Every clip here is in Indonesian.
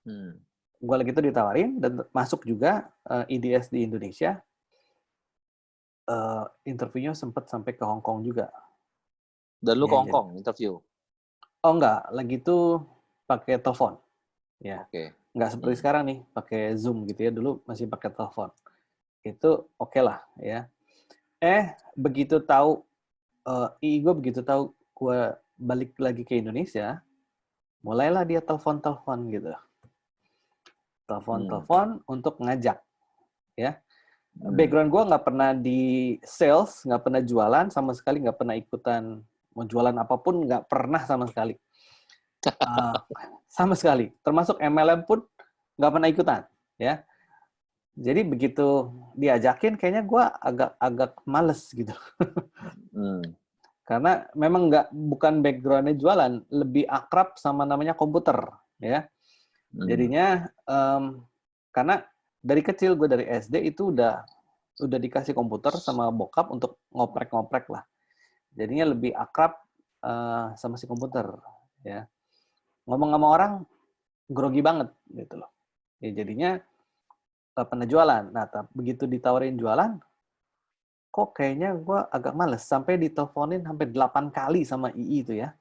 Hmm. Gue lagi itu ditawarin dan masuk juga IDS di Indonesia. Interviewnya sempat sampai ke Hong Kong juga. Dan lu ke Ya, Hong Kong interview? oh enggak, lagi itu pakai telepon. Ya, Oke. nggak seperti sekarang nih, pakai Zoom gitu ya. Dulu masih pakai telepon. Itu oke lah ya. Begitu tahu, gue begitu tahu gue balik lagi ke Indonesia, mulailah dia telepon-telepon gitu. Telepon-telepon untuk ngajak, ya. Background gue nggak pernah di sales, nggak pernah jualan, sama sekali nggak pernah ikutan, mau jualan apapun nggak pernah sama sekali. Sama sekali. Termasuk MLM pun nggak pernah ikutan, ya. Jadi begitu diajakin, kayaknya gue agak males gitu. Karena memang bukan background-nya jualan, lebih akrab sama namanya komputer, ya. Jadinya karena dari kecil gue dari SD itu udah dikasih komputer sama bokap untuk ngoprek-ngoprek lah. Jadinya lebih akrab sama si komputer, ya. Ngomong sama orang grogi banget gitu loh. Ya jadinya gak pernah jualan. Nah, begitu ditawarin jualan, kok kayaknya gue agak males. Sampai diteleponin sampai 8 kali sama II itu ya.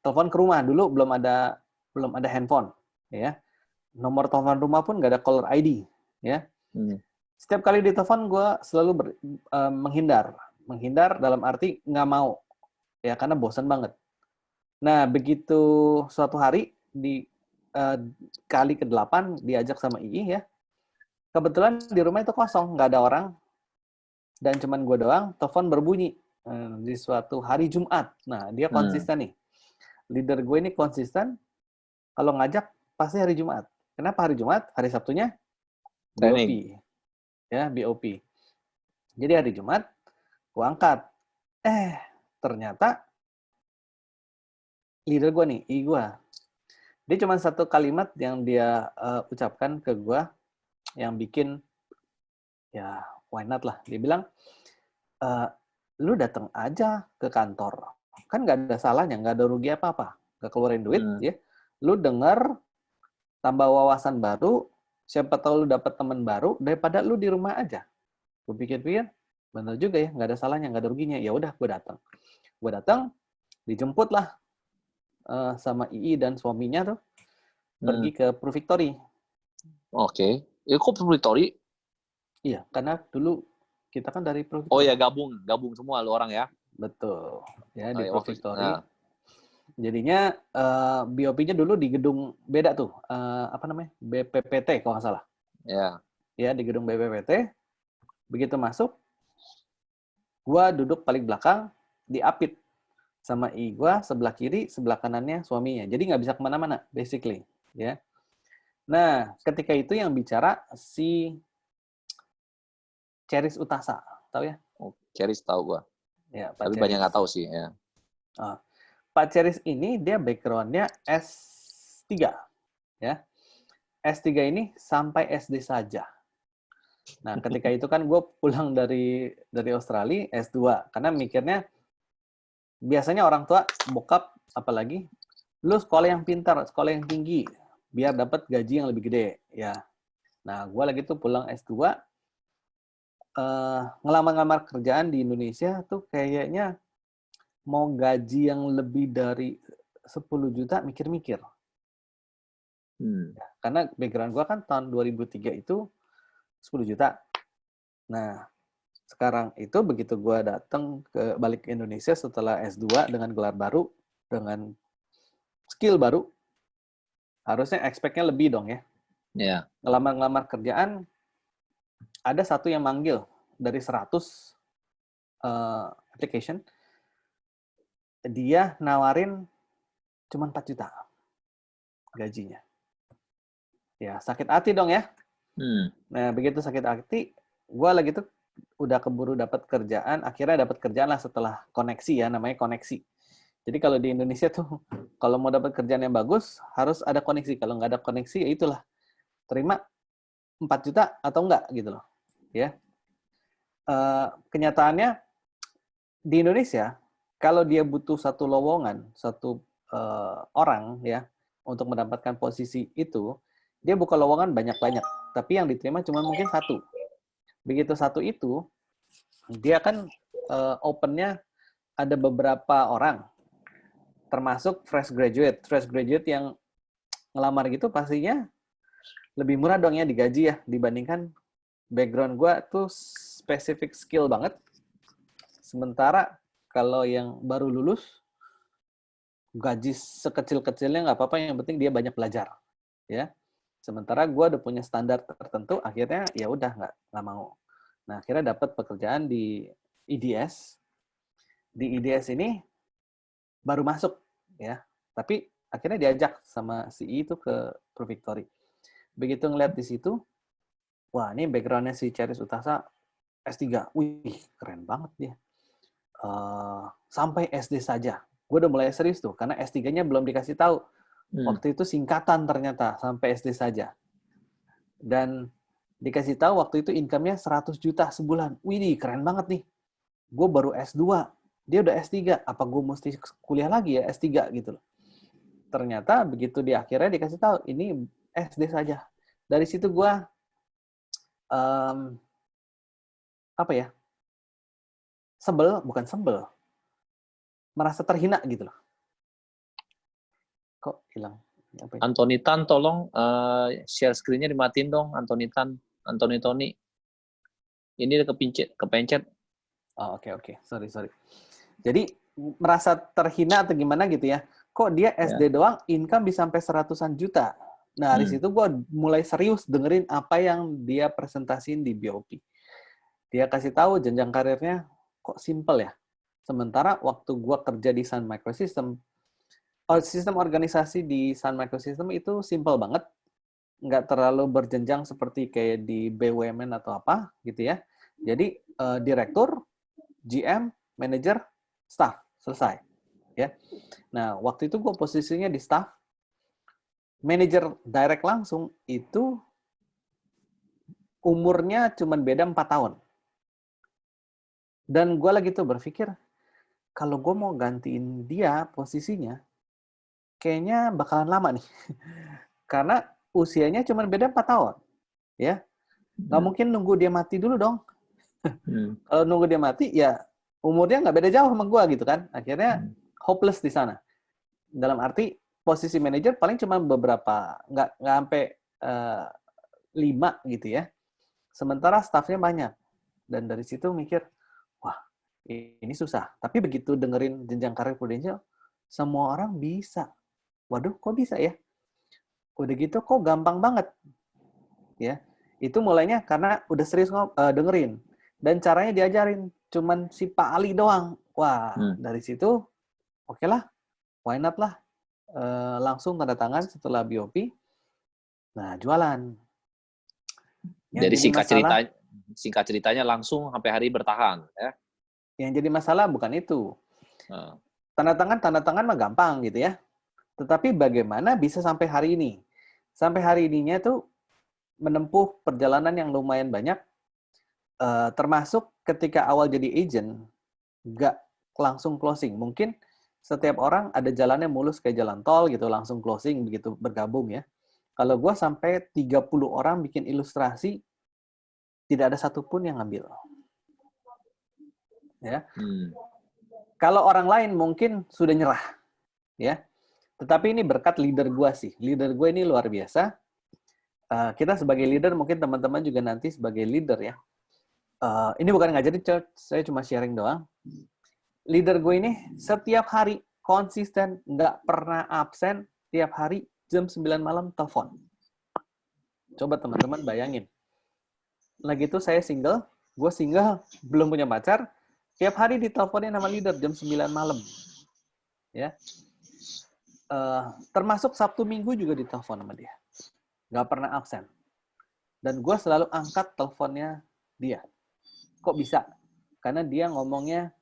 Telepon ke rumah dulu belum ada handphone, ya. Nomor telepon rumah pun nggak ada caller ID, ya. Setiap kali ditelepon gue selalu menghindar dalam arti nggak mau, ya, karena bosan banget. Nah, begitu suatu hari di kali ke-8 diajak sama II, ya. Kebetulan di rumah itu kosong, nggak ada orang, dan cuman gue doang. Telepon berbunyi di suatu hari Jumat. Nah, dia konsisten nih. Leader gue ini konsisten, kalau ngajak pasti hari Jumat. Kenapa hari Jumat? Hari Sabtunya BOP. Ya, BOP. Jadi hari Jumat, gue angkat. Ternyata leader gue nih, gue. Dia cuma satu kalimat yang dia ucapkan ke gue, yang bikin, ya, why not lah. Dia bilang, lu datang aja ke kantor. Kan nggak ada salahnya, nggak ada rugi apa-apa. Nggak keluarin duit, ya. Lu denger, tambah wawasan baru, siapa tahu lu dapat teman baru, daripada lu di rumah aja. Gue pikir-pikir, bener juga ya, nggak ada salahnya, nggak ada ruginya. Ya udah, gue datang, dijemput lah sama II dan suaminya tuh, pergi ke Pro Victory. Oke. Kok Pro Victory? Iya, karena dulu kita kan dari Pro Oh Victory. ya, gabung semua lu orang ya. Betul. Ya, di Pro Waktu Victory. Jadinya BOP-nya dulu di gedung beda tuh, apa namanya? BPPT kalau nggak salah. Ya. Ya, di gedung BPPT. Begitu masuk, gua duduk paling belakang, diapit sama gua sebelah kiri, sebelah kanannya suaminya. Jadi nggak bisa kemana-mana, basically. Ya. Nah, ketika itu yang bicara si Ceris Utasa, tahu ya? Ceris tahu gua. Ya, Pak Tapi Ceris. banyak nggak tahu sih ya. Pak Ceris ini dia background-nya S3, ya. S3 ini sampai SD saja. Nah, ketika itu kan gue pulang dari Australia S2, karena mikirnya biasanya orang tua, bokap apalagi, lu sekolah yang pintar, sekolah yang tinggi, biar dapat gaji yang lebih gede, ya. Nah, gue lagi tuh pulang S2, ngelamar-ngelamar kerjaan di Indonesia tuh kayaknya mau gaji yang lebih dari 10 juta mikir-mikir. Ya, karena background gue kan tahun 2003 itu 10 juta. Nah, sekarang itu begitu gue datang balik ke Indonesia setelah S2 dengan gelar baru, dengan skill baru, harusnya expect-nya lebih dong ya. Iya. Ngelamar-ngelamar kerjaan, ada satu yang manggil dari 100 application, dia nawarin cuma 4 juta gajinya. Ya, sakit hati dong ya. Nah, begitu sakit hati, gue lagi tuh udah keburu dapat kerjaan, akhirnya dapat kerjaan lah setelah koneksi ya, namanya koneksi. Jadi kalau di Indonesia tuh, kalau mau dapat kerjaan yang bagus, harus ada koneksi. Kalau nggak ada koneksi, ya itulah. Terima 4 juta atau enggak, gitu loh. Ya. Kenyataannya, di Indonesia, kalau dia butuh satu lowongan, satu orang, ya, untuk mendapatkan posisi itu, dia buka lowongan banyak-banyak, tapi yang diterima cuma mungkin satu. Begitu satu itu, dia kan opennya ada beberapa orang, termasuk fresh graduate. Fresh graduate yang ngelamar gitu pastinya lebih murah dong ya digaji ya, dibandingkan background gue tuh spesifik skill banget. Sementara kalau yang baru lulus, gaji sekecil-kecilnya nggak apa-apa, yang penting dia banyak belajar. Ya. Sementara gue udah punya standar tertentu, akhirnya ya udah nggak mau. Nah, akhirnya dapat pekerjaan di IDS. Di IDS ini baru masuk ya, tapi akhirnya diajak sama si I itu ke Pro Victory. Begitu ngeliat di situ, wah ini backgroundnya si Charis Utasa S3, wih keren banget dia. Sampai SD saja, gue udah mulai serius tuh, karena S3-nya belum dikasih tahu. Waktu itu singkatan ternyata, sampai SD saja. Dan dikasih tahu waktu itu income-nya 100 juta sebulan. Wih, keren banget nih. Gue baru S2, dia udah S3. Apa gue mesti kuliah lagi ya S3 gitu loh. Ternyata begitu di akhirnya dikasih tahu, ini SD saja. Dari situ gue, apa ya, bukan sebel, merasa terhina gitu loh. Kok hilang? Anthony Tan, tolong share screen-nya dimatiin dong, Anthony Tan, Anthony Tony. Ini kepencet. Oh, oke. Sorry. Jadi, merasa terhina atau gimana gitu ya. Kok dia SD doang, income bisa sampai 100-an juta. Nah, dari situ gue mulai serius dengerin apa yang dia presentasiin di BOP. Dia kasih tahu jenjang karirnya, kok simple ya. Sementara waktu gue kerja di Sun Microsystem, sistem organisasi di Sun Microsystem itu simple banget. Nggak terlalu berjenjang seperti kayak di BUMN atau apa gitu ya. Jadi direktur, GM, manager, staff, selesai. Ya. Nah, waktu itu gue posisinya di staff, manager direct langsung itu umurnya cuma beda 4 tahun. Dan gue lagi tuh berpikir, kalau gue mau gantiin dia posisinya, kayaknya bakalan lama nih. Karena usianya cuma beda 4 tahun. Ya. Nggak mungkin nunggu dia mati dulu dong. Kalau nunggu dia mati, ya umurnya nggak beda jauh sama gue gitu kan. Akhirnya hopeless di sana. Dalam arti posisi manajer paling cuma beberapa, nggak sampai 5 gitu ya. Sementara staffnya banyak. Dan dari situ mikir, wah ini susah. Tapi begitu dengerin jenjang karir Prudential, semua orang bisa. Waduh, kok bisa ya? Udah gitu kok gampang banget. Ya, itu mulainya karena udah serius dengerin. Dan caranya diajarin. Cuman si Pak Ali doang. Wah, dari situ, oke lah, why not lah. Langsung tanda tangan setelah BOP. Nah, jualan. Jadi singkat ceritanya langsung sampai hari bertahan. Ya? Yang jadi masalah bukan itu. Tanda tangan mah gampang gitu ya. Tetapi bagaimana bisa sampai hari ini? Sampai hari ininya tuh menempuh perjalanan yang lumayan banyak, termasuk ketika awal jadi agent, nggak langsung closing. Mungkin setiap orang ada jalannya mulus kayak jalan tol gitu, langsung closing begitu bergabung ya. Kalau gue sampai 30 orang bikin ilustrasi, tidak ada satupun yang ngambil. Ya. Kalau orang lain mungkin sudah nyerah. Ya. Tetapi ini berkat leader gue sih. Leader gue ini luar biasa. Kita sebagai leader, mungkin teman-teman juga nanti sebagai leader ya. Ini bukan ngajarin, saya cuma sharing doang. Leader gue ini setiap hari konsisten, nggak pernah absen, tiap hari jam 9 malam telepon. Coba teman-teman bayangin. Lagi itu saya single, gue single, belum punya pacar, tiap hari diteleponin sama leader jam 9 malam. Ya. Termasuk Sabtu Minggu juga ditelepon sama dia. Nggak pernah absen. Dan gue selalu angkat teleponnya dia. Kok bisa? Karena dia ngomongnya,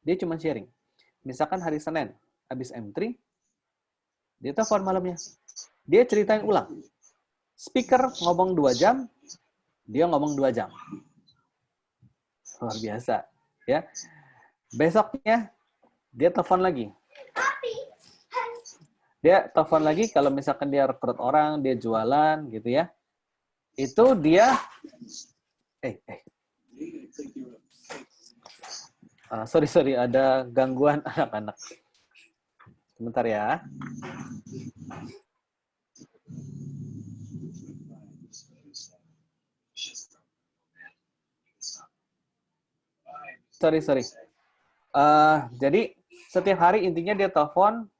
dia cuma sharing. Misalkan hari Senin, habis M3, dia telepon malamnya. Dia ceritain ulang. Speaker ngomong 2 jam, dia ngomong 2 jam. Luar biasa. Ya. Besoknya, dia telepon lagi. Dia telepon lagi kalau misalkan dia rekrut orang, dia jualan gitu ya. Itu dia sorry ada gangguan anak-anak. Sebentar ya. Sorry. Jadi setiap hari intinya dia telepon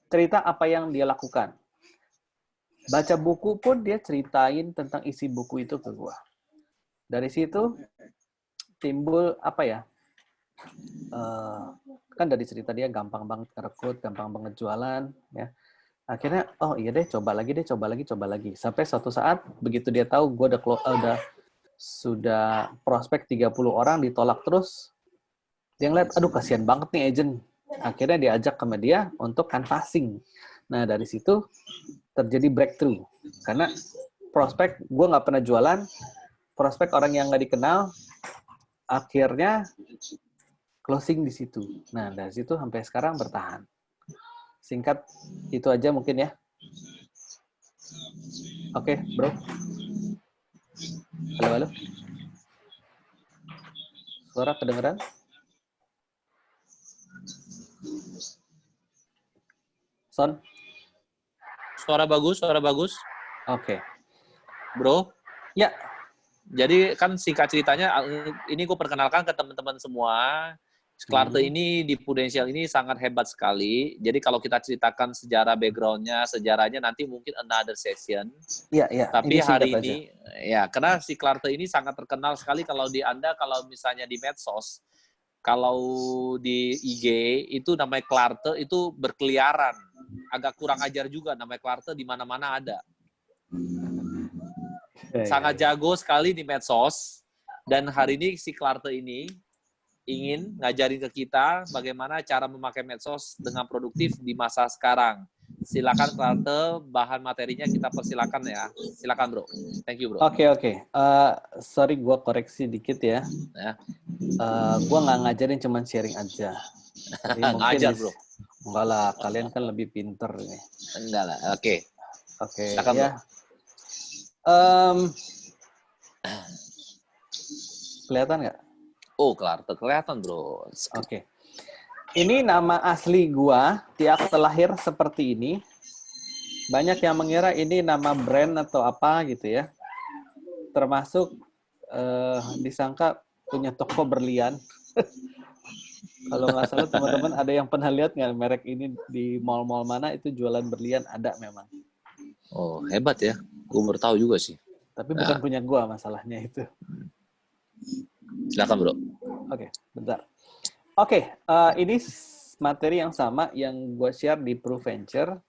cerita apa yang dia lakukan. Baca buku pun dia ceritain tentang isi buku itu ke gua. Dari situ timbul apa ya? Kan dari cerita dia gampang banget rekrut, gampang banget jualan, ya. Akhirnya, oh iya deh, coba lagi. Sampai suatu saat begitu dia tahu gue udah sudah prospek 30 orang ditolak terus, dia ngeliat, aduh kasihan banget nih agent. Akhirnya diajak sama dia untuk canvassing. Nah dari situ terjadi breakthrough. Karena prospek, gue nggak pernah jualan, prospek orang yang nggak dikenal, akhirnya closing di situ. Nah dari situ sampai sekarang bertahan. Singkat itu aja mungkin ya. Oke, bro. Halo. Suara kedengeran? Son? Suara bagus. Oke. Bro. Ya. Jadi kan singkat ceritanya, ini gue perkenalkan ke teman-teman semua. Clarte ini di Prudential ini sangat hebat sekali. Jadi kalau kita ceritakan sejarah background-nya, sejarahnya nanti mungkin another session. Iya. Tapi ini hari aja. ini, ya karena si Clarte ini sangat terkenal sekali kalau di Anda, kalau misalnya di medsos, kalau di IG itu namanya Clarte itu berkeliaran. Agak kurang ajar juga namanya Clarte di mana-mana ada. Sangat jago sekali di medsos. Dan hari ini si Clarte ini ingin ngajarin ke kita bagaimana cara memakai medsos dengan produktif di masa sekarang. Silakan Clarte, bahan materinya kita persilakan ya. Silakan bro. Thank you bro. Oke. Sorry gue koreksi dikit ya. Gue nggak ngajarin, cuman sharing aja. Jadi ngajar bro. Enggak lah, kalian kan lebih pinter nih. Enggak lah, oke. Silakan ya. Kelihatan nggak? Oh, Clarte kelihatan bro. Oke. Ini nama asli gua di akte lahir seperti ini. Banyak yang mengira ini nama brand atau apa gitu ya. Termasuk disangka punya toko berlian. Kalau nggak salah teman-teman ada yang pernah lihat nggak merek ini di mall-mall mana itu jualan berlian, ada memang. Oh, hebat ya. Gue baru tahu juga sih. Tapi bukan punya gua masalahnya itu. Silakan bro. Oke, bentar. Oke, ini materi yang sama yang gue share di ProVenture.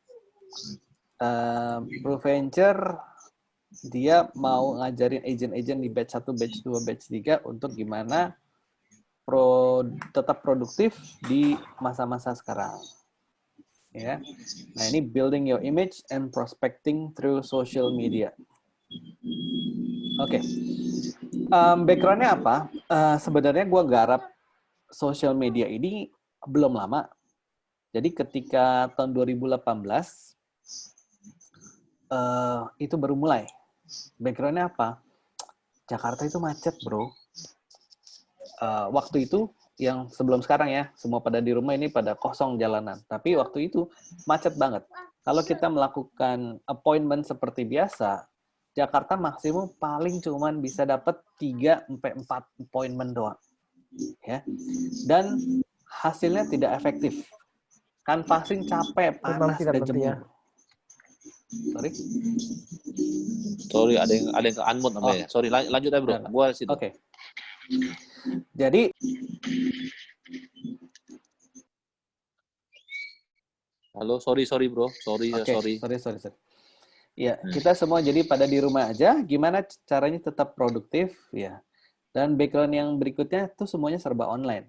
ProVenture dia mau ngajarin agent-agent di batch 1, batch 2, batch 3 untuk gimana tetap produktif di masa-masa sekarang. Ya. Nah, ini building your image and prospecting through social media. Oke. Background-nya apa? Sebenarnya gue garap social media ini belum lama. Jadi ketika tahun 2018 itu baru mulai. Background-nya apa? Jakarta itu macet, bro. Waktu itu yang sebelum sekarang ya, semua pada di rumah ini pada kosong jalanan. Tapi waktu itu macet banget. Kalau kita melakukan appointment seperti biasa, Jakarta maksimum paling cuman bisa dapat 3-4 appointment doang. Ya. Dan hasilnya tidak efektif. Canvassing capek, panas, dan jemur. Sorry, ada yang ke unmute namanya. Sorry, lanjut aja bro. Gua situ. Oke. Jadi halo, sorry bro. Sorry. Ya, kita semua jadi pada di rumah aja. Gimana caranya tetap produktif ya? Dan background yang berikutnya itu semuanya serba online.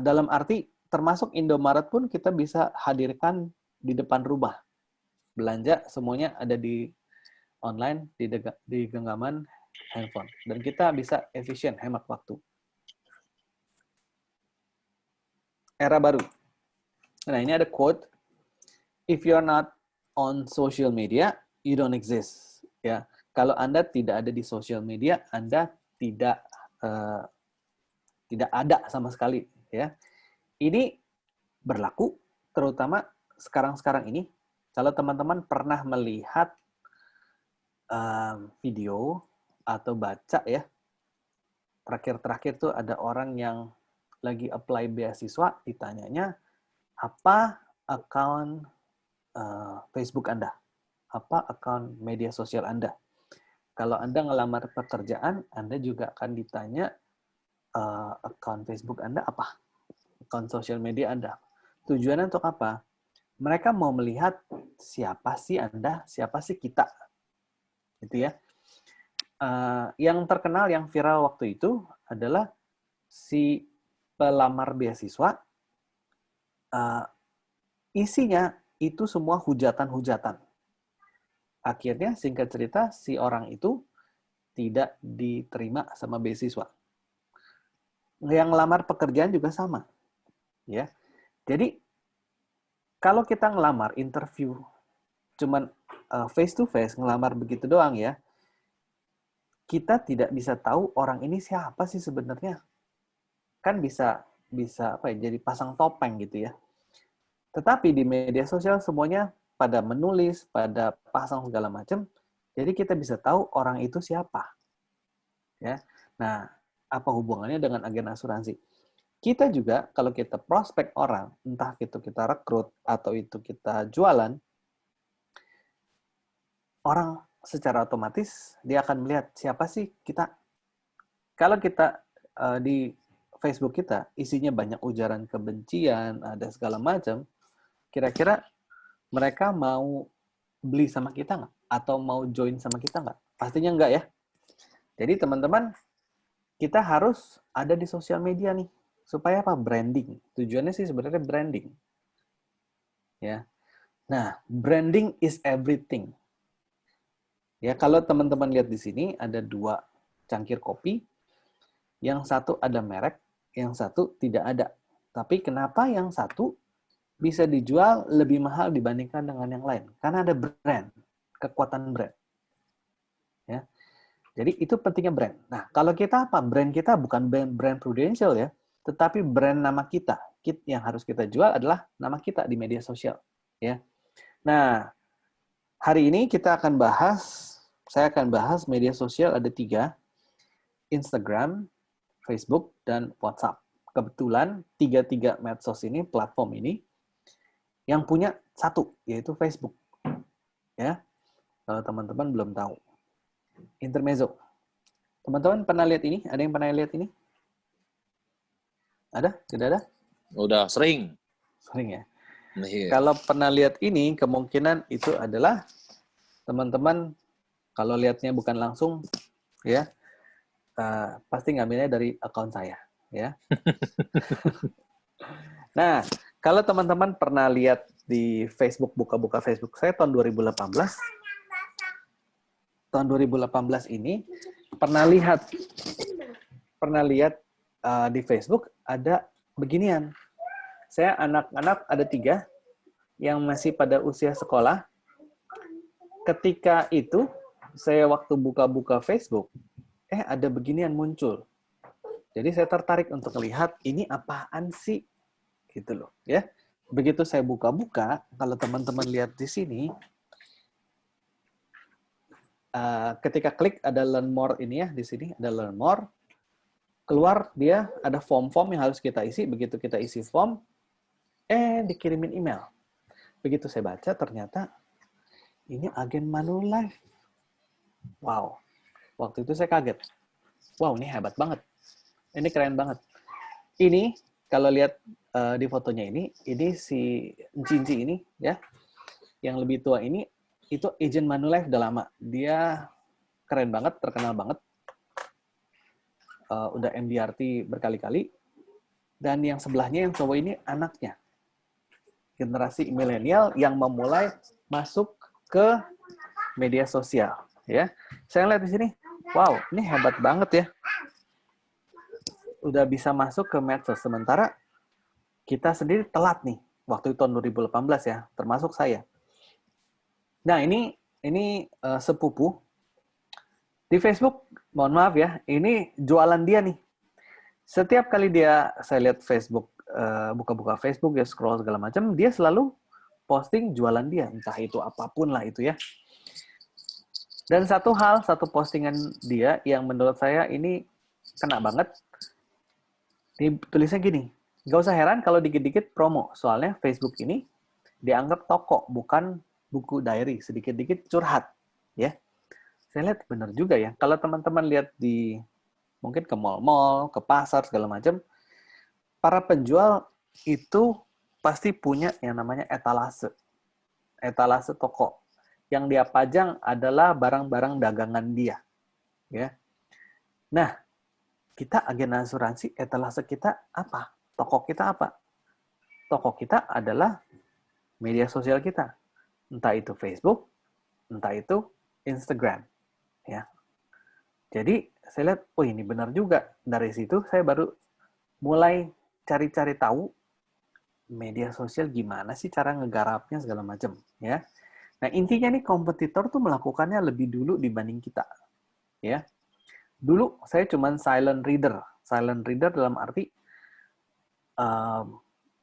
Dalam arti termasuk Indomaret pun kita bisa hadirkan di depan rumah. Belanja semuanya ada di online, di genggaman handphone. Dan kita bisa efisien, hemat waktu. Era baru. Nah, ini ada quote, if you're not on social media, you don't exist. Ya, kalau Anda tidak ada di social media, Anda tidak ada sama sekali. Ya, ini berlaku terutama sekarang ini. Kalau teman-teman pernah melihat video atau baca ya, terakhir tuh ada orang yang lagi apply beasiswa, ditanyanya apa akun Facebook Anda, apa akun media sosial Anda. Kalau Anda ngelamar pekerjaan, Anda juga akan ditanya akun Facebook Anda apa, akun sosial media Anda. Tujuannya untuk apa? Mereka mau melihat siapa sih Anda, siapa sih kita, gitu ya. Yang terkenal, yang viral waktu itu adalah si pelamar beasiswa, isinya itu semua hujatan-hujatan. Akhirnya, singkat cerita, si orang itu tidak diterima sama beasiswa. Yang ngelamar pekerjaan juga sama, ya. Jadi, kalau kita ngelamar interview, cuman face to face ngelamar begitu doang ya, kita tidak bisa tahu orang ini siapa sih sebenarnya. Kan bisa apa ya, jadi pasang topeng gitu ya. Tetapi di media sosial semuanya pada menulis, pada pasang segala macam, jadi kita bisa tahu orang itu siapa. Ya. Nah, apa hubungannya dengan agen asuransi? Kita juga kalau kita prospek orang, entah itu kita rekrut atau itu kita jualan, orang secara otomatis dia akan melihat siapa sih kita. Kalau kita di Facebook kita isinya banyak ujaran kebencian, ada segala macam, kira-kira mereka mau beli sama kita nggak? Atau mau join sama kita nggak? Pastinya nggak ya. Jadi teman-teman, kita harus ada di sosial media nih. Supaya apa? Branding. Tujuannya sih sebenarnya branding. Ya. Nah, branding is everything. Ya, kalau teman-teman lihat di sini ada 2 cangkir kopi, yang satu ada merek, yang satu tidak ada. Tapi kenapa yang satu bisa dijual lebih mahal dibandingkan dengan yang lain? Karena ada brand, kekuatan brand. Ya. Jadi itu pentingnya brand. Nah, kalau kita apa? Brand kita bukan brand Prudential ya, tetapi brand nama kita. Yang harus kita jual adalah nama kita di media sosial. Ya. Nah, hari ini saya akan bahas media sosial ada 3, Instagram, Facebook, dan WhatsApp. Kebetulan 3 medsos ini, platform ini, yang punya satu, yaitu Facebook. Ya, kalau teman-teman belum tahu. Intermezzo. Teman-teman pernah lihat ini? Ada yang pernah lihat ini? Ada? Tidak ada? Udah sering. Sering ya? Iya. Kalau pernah lihat ini, kemungkinan itu adalah teman-teman, kalau lihatnya bukan langsung, ya, pasti ngambilnya dari akun saya. Ya. Nah, kalau teman-teman pernah lihat di Facebook, buka-buka Facebook saya tahun 2018, ini pernah lihat di Facebook ada beginian. Saya anak-anak ada 3 yang masih pada usia sekolah. Ketika itu saya waktu buka-buka Facebook, ada beginian muncul. Jadi saya tertarik untuk melihat ini apaan sih, gitu loh, ya. Begitu saya buka-buka, kalau teman-teman lihat di sini, ketika klik ada learn more ini ya, di sini ada learn more, keluar dia ada form-form yang harus kita isi. Begitu kita isi form, dikirimin email. Begitu saya baca, ternyata ini agen Manulife. Wow, waktu itu saya kaget. Wow, ini hebat banget. Ini keren banget. Ini kalau lihat di fotonya ini si Jinji ini ya, yang lebih tua ini itu agent Manulife udah lama. Dia keren banget, terkenal banget. Udah MDRT berkali-kali. Dan yang sebelahnya yang cowok ini anaknya. Generasi milenial yang memulai masuk ke media sosial ya. Saya lihat di sini, wow, ini hebat banget ya. Udah bisa masuk ke medsos, sementara kita sendiri telat nih. waktu itu tahun 2018 ya, termasuk saya. Nah, ini sepupu di Facebook, mohon maaf ya, ini jualan dia nih. Setiap kali saya lihat Facebook, buka-buka Facebook, ya scroll segala macam, dia selalu posting jualan dia, entah itu apapun lah itu ya. Dan satu postingan dia yang menurut saya ini kena banget, tulisnya gini, gak usah heran kalau dikit-dikit promo, soalnya Facebook ini dianggap toko, bukan buku diary, sedikit-dikit curhat, ya. Saya lihat benar juga ya. Kalau teman-teman lihat mungkin ke mall-mall, ke pasar segala macam, para penjual itu pasti punya yang namanya etalase toko. Yang dia pajang adalah barang-barang dagangan dia, ya. Nah, kita agen asuransi, etalase kita apa? Toko kita apa? Toko kita adalah media sosial kita. Entah itu Facebook, entah itu Instagram, ya. Jadi saya lihat, oh ini benar juga. Dari situ saya baru mulai cari-cari tahu media sosial gimana sih cara ngegarapnya segala macam, ya. Nah, intinya nih kompetitor tuh melakukannya lebih dulu dibanding kita, ya. Dulu saya cuman silent reader. Silent reader dalam arti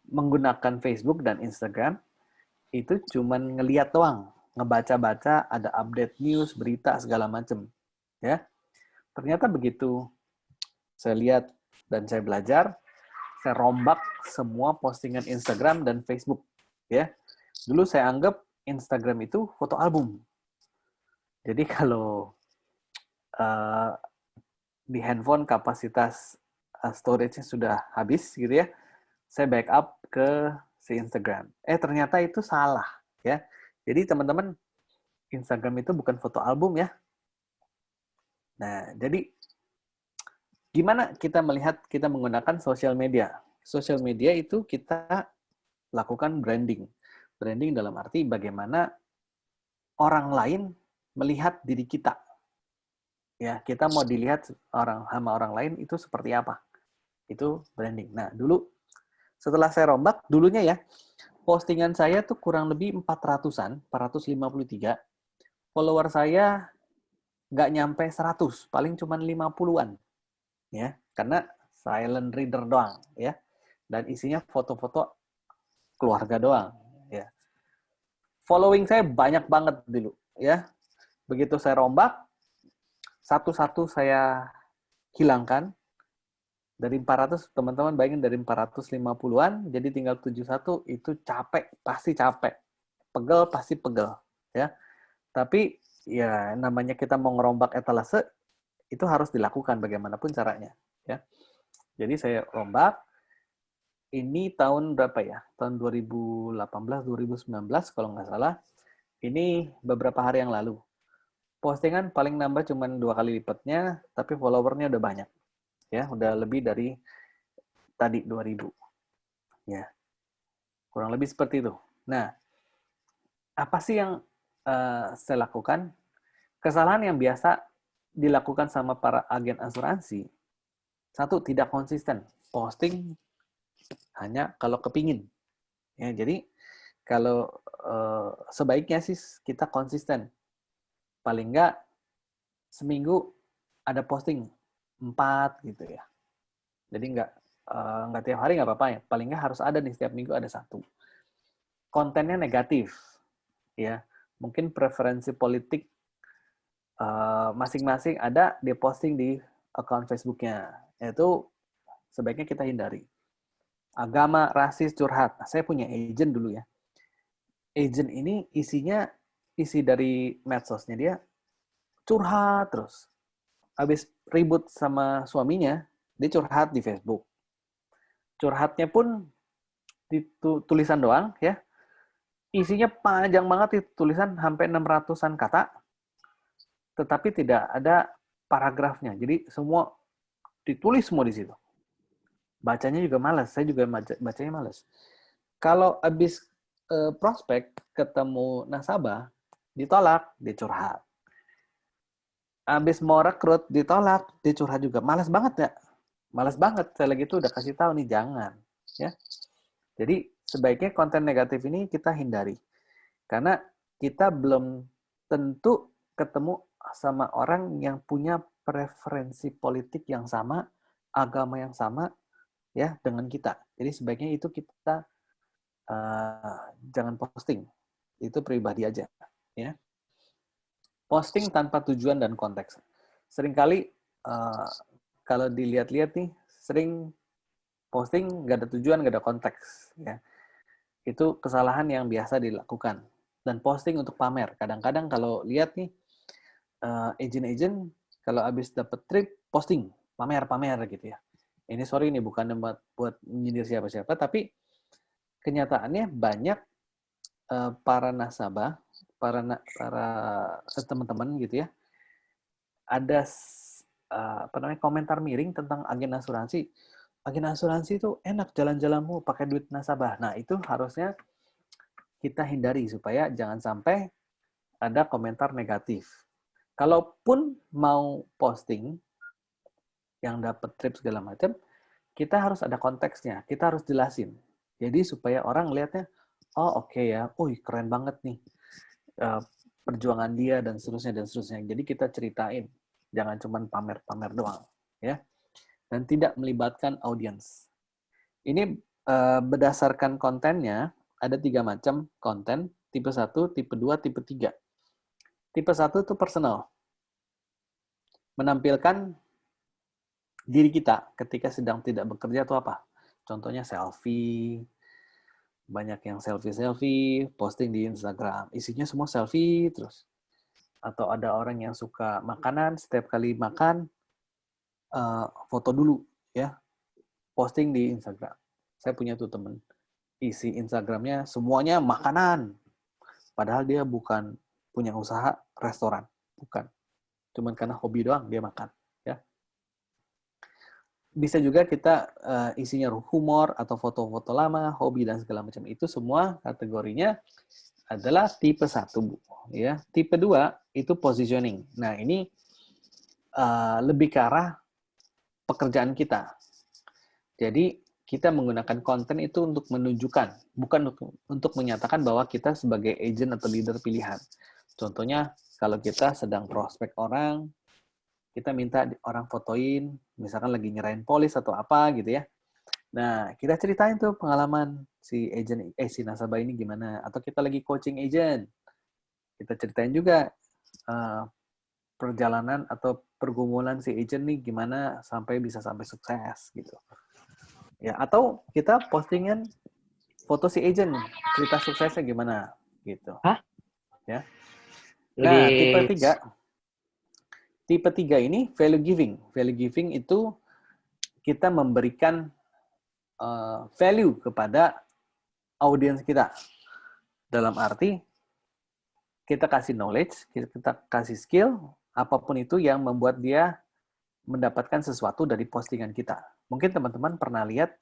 menggunakan Facebook dan Instagram itu cuman ngeliat doang, ngebaca-baca, ada update news, berita segala macam, ya. Ternyata begitu saya lihat dan saya belajar, saya rombak semua postingan Instagram dan Facebook, ya. Dulu saya anggap Instagram itu foto album. Jadi kalau di handphone kapasitas storage-nya sudah habis gitu ya, saya backup ke si Instagram. Ternyata itu salah, ya. Jadi teman-teman, Instagram itu bukan foto album ya. Nah, jadi gimana kita melihat kita menggunakan sosial media? Sosial media itu kita lakukan branding. Branding dalam arti bagaimana orang lain melihat diri kita. Ya, kita mau dilihat sama orang lain itu seperti apa. Itu branding. Nah, dulu setelah saya rombak, dulunya ya, postingan saya tuh kurang lebih 400-an, 453. Follower saya nggak nyampe 100, paling cuma 50-an. Ya, karena silent reader doang, ya. Dan isinya foto-foto keluarga doang, ya. Following saya banyak banget dulu, ya. Begitu saya rombak, satu-satu saya hilangkan. Dari 400, teman-teman bayangin dari 450-an, jadi tinggal 71, itu capek, pasti capek. Pegel, pasti pegel, ya. Tapi, ya namanya kita mau ngerombak etalase, itu harus dilakukan bagaimanapun caranya, ya. Jadi saya rombak, ini tahun berapa ya? Tahun 2018, 2019 kalau nggak salah. Ini beberapa hari yang lalu. Postingan paling nambah cuma 2 kali lipatnya, tapi followernya udah banyak. Ya, udah lebih dari tadi 2000. Ya. Kurang lebih seperti itu. Nah, apa sih yang saya lakukan? Kesalahan yang biasa dilakukan sama para agen asuransi. Satu, tidak konsisten. Posting hanya kalau kepingin. Ya, jadi kalau sebaiknya sih kita konsisten. Paling nggak seminggu ada posting 4 gitu ya. Jadi nggak tiap hari nggak apa-apa ya. Paling nggak harus ada nih, setiap minggu ada 1. Kontennya negatif, ya. Mungkin preferensi politik masing-masing ada di posting di account Facebook-nya. Itu sebaiknya kita hindari. Agama, rasis, curhat. Nah, saya punya agent dulu ya. Agent ini isi dari medsosnya dia curhat terus. Habis ribut sama suaminya, dia curhat di Facebook. Curhatnya pun tulisan doang ya. Isinya panjang banget, itu tulisan sampai 600-an kata. Tetapi tidak ada paragrafnya. Jadi semua ditulis semua di situ. Bacanya juga malas, saya juga bacanya malas. Kalau habis prospek ketemu nasabah, ditolak, dia curhat. Habis mau rekrut, ditolak, dia curhat juga. Malas banget ya. Malas banget. Saya lagi itu udah kasih tahu nih, jangan. Ya. Jadi sebaiknya konten negatif ini kita hindari. Karena kita belum tentu ketemu sama orang yang punya preferensi politik yang sama, agama yang sama, ya, dengan kita. Jadi sebaiknya itu kita jangan posting. Itu pribadi aja, ya. Posting tanpa tujuan dan konteks. Seringkali kalau dilihat-lihat nih, sering posting nggak ada tujuan, nggak ada konteks, ya. Itu kesalahan yang biasa dilakukan. Dan posting untuk pamer. Kadang-kadang kalau lihat nih, agent-agent kalau habis dapat trip, posting, pamer-pamer gitu ya. Ini sorry nih, bukan buat menyindir siapa-siapa, tapi kenyataannya banyak para nasabah, para teman-teman gitu ya, ada komentar miring tentang agen asuransi. Agen asuransi itu enak jalan-jalanmu pakai duit nasabah. Nah, itu harusnya kita hindari supaya jangan sampai ada komentar negatif. Kalaupun mau posting yang dapat trip segala macam, kita harus ada konteksnya, kita harus jelasin. Jadi supaya orang lihatnya, oh oke ya, keren banget nih perjuangan dia dan seterusnya. Jadi kita ceritain, jangan cuma pamer-pamer doang, ya. Dan tidak melibatkan audiens. Ini berdasarkan kontennya, ada 3 macam konten, tipe 1, tipe 2, tipe 3. Tipe 1 itu personal. Menampilkan diri kita ketika sedang tidak bekerja atau apa. Contohnya selfie, banyak yang selfie, posting di Instagram. Isinya semua selfie terus. Atau ada orang yang suka makanan, setiap kali makan, foto dulu, ya. Posting di Instagram. Saya punya tuh temen. Isi Instagramnya semuanya makanan. Padahal dia bukan punya usaha restoran. Bukan. Cuman karena hobi doang dia makan. Ya. Bisa juga kita isinya humor atau foto-foto lama, hobi dan segala macam. Itu semua kategorinya adalah tipe 1, Bu. Ya. Tipe 2 itu positioning. Nah, ini lebih ke arah pekerjaan kita. Jadi, kita menggunakan konten itu untuk menunjukkan, bukan untuk menyatakan bahwa kita sebagai agent atau leader pilihan. Contohnya, kalau kita sedang prospek orang, kita minta orang fotoin, misalkan lagi nyerahin polis atau apa gitu ya. Nah, kita ceritain tuh pengalaman si nasabah ini gimana. Atau kita lagi coaching agent, kita ceritain juga perjalanan atau pergumulan si agent nih gimana sampai bisa sampai sukses gitu. Ya, atau kita postingan foto si agent, cerita suksesnya gimana gitu. Hah? Ya. Nah, tipe 3 ini value giving. Value giving itu kita memberikan value kepada audiens kita. Dalam arti kita kasih knowledge, kita kasih skill, apapun itu yang membuat dia mendapatkan sesuatu dari postingan kita. Mungkin teman-teman pernah lihat